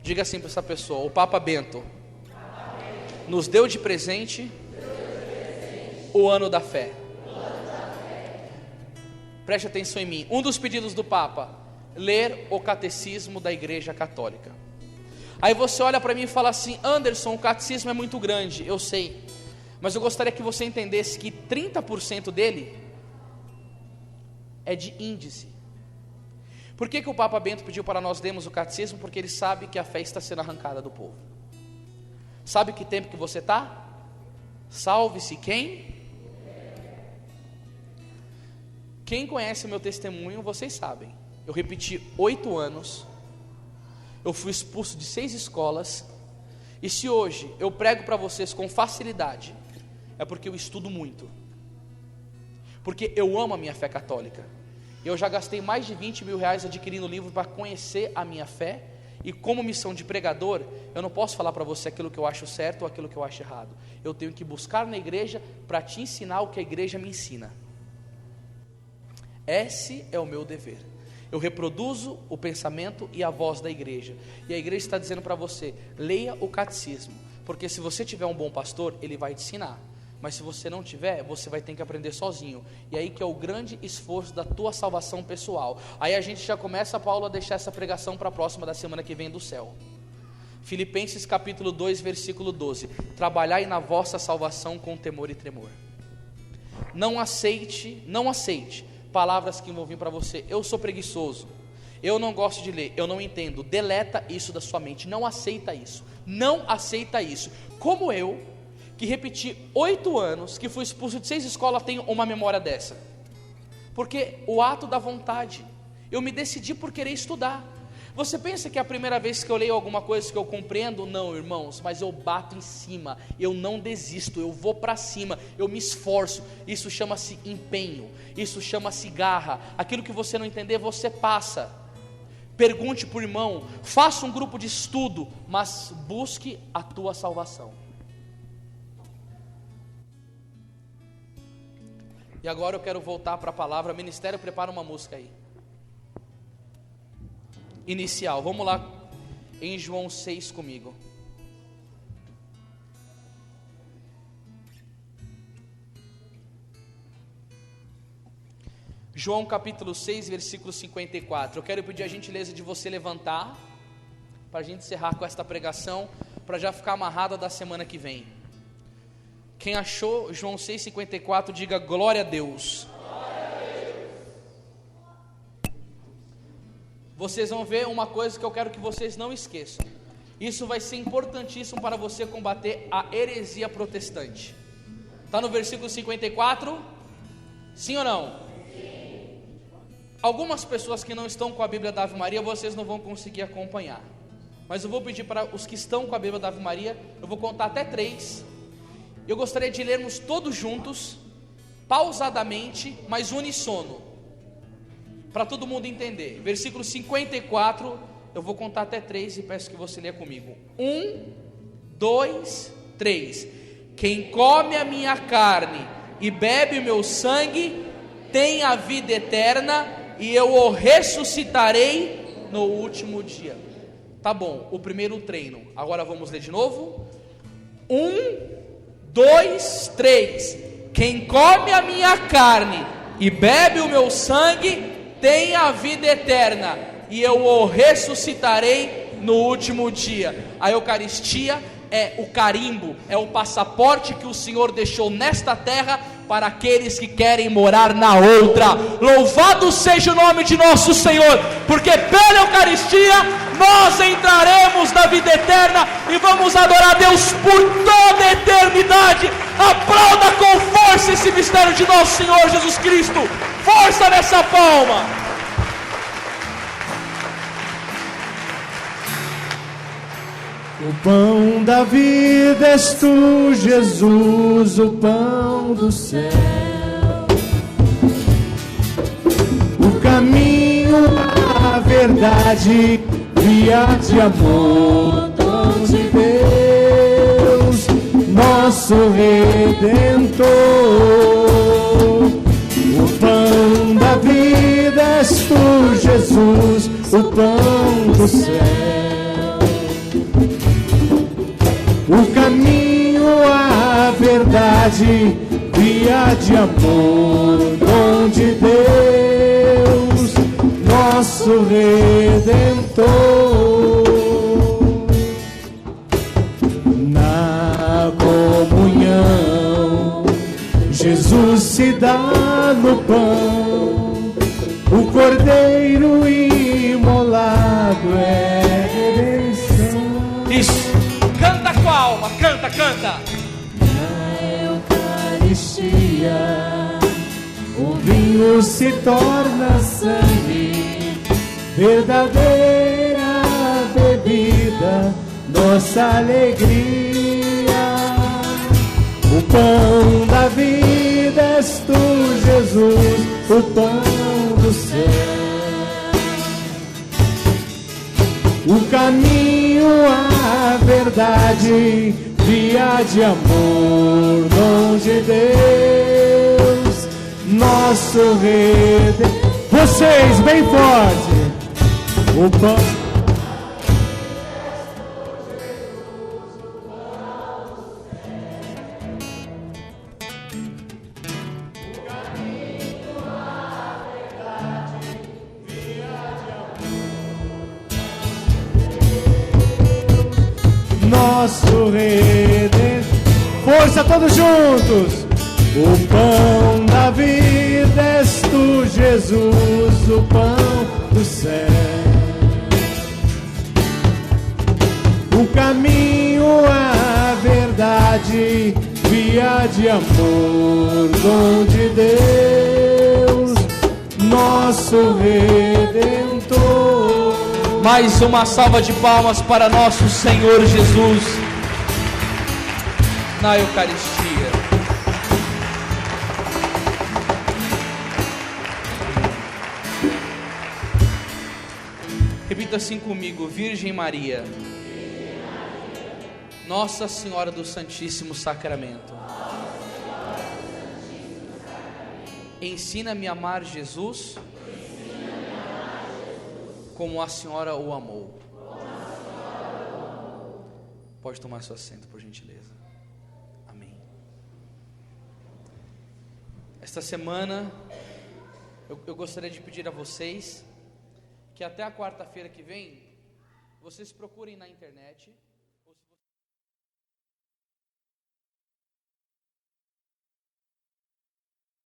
Diga assim para essa pessoa: o Papa Bento nos deu de presente o ano da fé. Preste atenção em mim. Um dos pedidos do Papa: ler o catecismo da Igreja Católica. Aí você olha para mim e fala assim: Anderson, o catecismo é muito grande. Eu sei, mas eu gostaria que você entendesse que 30% dele é de índice. Por que o Papa Bento pediu para nós lermos o catecismo? Porque ele sabe que a fé está sendo arrancada do povo. Sabe que tempo que você está? Salve-se quem? Quem conhece o meu testemunho, vocês sabem. Eu repeti 8 anos, eu fui expulso de 6 escolas, e se hoje eu prego para vocês com facilidade, é porque eu estudo muito, porque eu amo a minha fé católica. Eu já gastei mais de 20 mil reais adquirindo livro para conhecer a minha fé, e como missão de pregador, eu não posso falar para você aquilo que eu acho certo ou aquilo que eu acho errado. Eu tenho que buscar na igreja para te ensinar o que a igreja me ensina. Esse é o meu dever. Eu reproduzo o pensamento e a voz da igreja. E a igreja está dizendo para você: leia o catecismo, porque se você tiver um bom pastor, ele vai te ensinar. Mas se você não tiver, você vai ter que aprender sozinho. E aí que é o grande esforço da tua salvação pessoal. Aí a gente já começa, Paulo, a deixar essa pregação para a próxima da semana que vem do céu. Filipenses capítulo 2, versículo 12: trabalhai na vossa salvação com temor e tremor. Não aceite palavras que vão vir para você: eu sou preguiçoso, eu não gosto de ler, eu não entendo. Deleta isso da sua mente, não aceita isso. Não aceita isso. Como eu, que repeti 8 anos, que fui expulso de 6 escolas, tenho uma memória dessa. Porque o ato da vontade, eu me decidi por querer estudar. Você pensa que é a primeira vez que eu leio alguma coisa que eu compreendo? Não, irmãos, mas eu bato em cima, eu não desisto, eu vou para cima, eu me esforço. Isso chama-se empenho, isso chama-se garra. Aquilo que você não entender, você passa. Pergunte para o irmão, faça um grupo de estudo, mas busque a tua salvação. E agora eu quero voltar para a palavra. Ministério, prepara uma música aí. Inicial, vamos lá em João 6 comigo. João capítulo 6, versículo 54. Eu quero pedir a gentileza de você levantar, para a gente encerrar com esta pregação, para já ficar amarrada da semana que vem. Quem achou João 6,54, diga glória a Deus. Vocês vão ver uma coisa que eu quero que vocês não esqueçam. Isso vai ser importantíssimo para você combater a heresia protestante. Está no versículo 54? Sim ou não? Sim. Algumas pessoas que não estão com a Bíblia da Ave Maria, vocês não vão conseguir acompanhar. Mas eu vou pedir para os que estão com a Bíblia da Ave Maria, eu vou contar até 3. Eu gostaria de lermos todos juntos, pausadamente, mas uníssono, para todo mundo entender. Versículo 54, eu vou contar até 3 e peço que você leia comigo. 1, 2, 3. Quem come a minha carne e bebe o meu sangue tem a vida eterna, e eu o ressuscitarei no último dia. Tá bom, o primeiro treino. Agora vamos ler de novo. 1, 2, 3. Quem come a minha carne e bebe o meu sangue tem a vida eterna, e eu o ressuscitarei no último dia. A Eucaristia é o carimbo, é o passaporte que o Senhor deixou nesta terra para aqueles que querem morar na outra. Louvado seja o nome de nosso Senhor, porque pela Eucaristia nós entraremos na vida eterna e vamos adorar Deus por toda a eternidade. Aplauda com força esse mistério de nosso Senhor Jesus Cristo. Força nessa palma. O pão da vida és tu, Jesus, o pão do céu. O caminho, a verdade, via de amor, dom de Deus, nosso Redentor. O pão da vida és tu, Jesus, o pão do céu. O caminho, a verdade, via de amor, dom de Deus, nosso Redentor. Na comunhão, Jesus se dá no pão, o Cordeiro e pecado é redenção. Isso. Canta com a alma, canta, canta. Na Eucaristia, o vinho se torna sangue, verdadeira bebida, nossa alegria. O pão da vida és tu, Jesus, o pão do céu. O caminho, a verdade, via de amor, dom de Deus, nosso Redentor. Vocês, bem forte. O pão. Nosso Redentor. Força, todos juntos. O pão da vida és tu, Jesus, o pão do céu. O caminho, a verdade, via de amor, dom de Deus, nosso Redentor. Mais uma salva de palmas para nosso Senhor Jesus na Eucaristia. Repita assim comigo: Virgem Maria, Nossa Senhora do Santíssimo Sacramento, ensina-me a amar Jesus como a Senhora o amou. Pode tomar seu assento, por gentileza. Amém. Esta semana eu gostaria de pedir a vocês que até a quarta-feira que vem vocês procurem na internet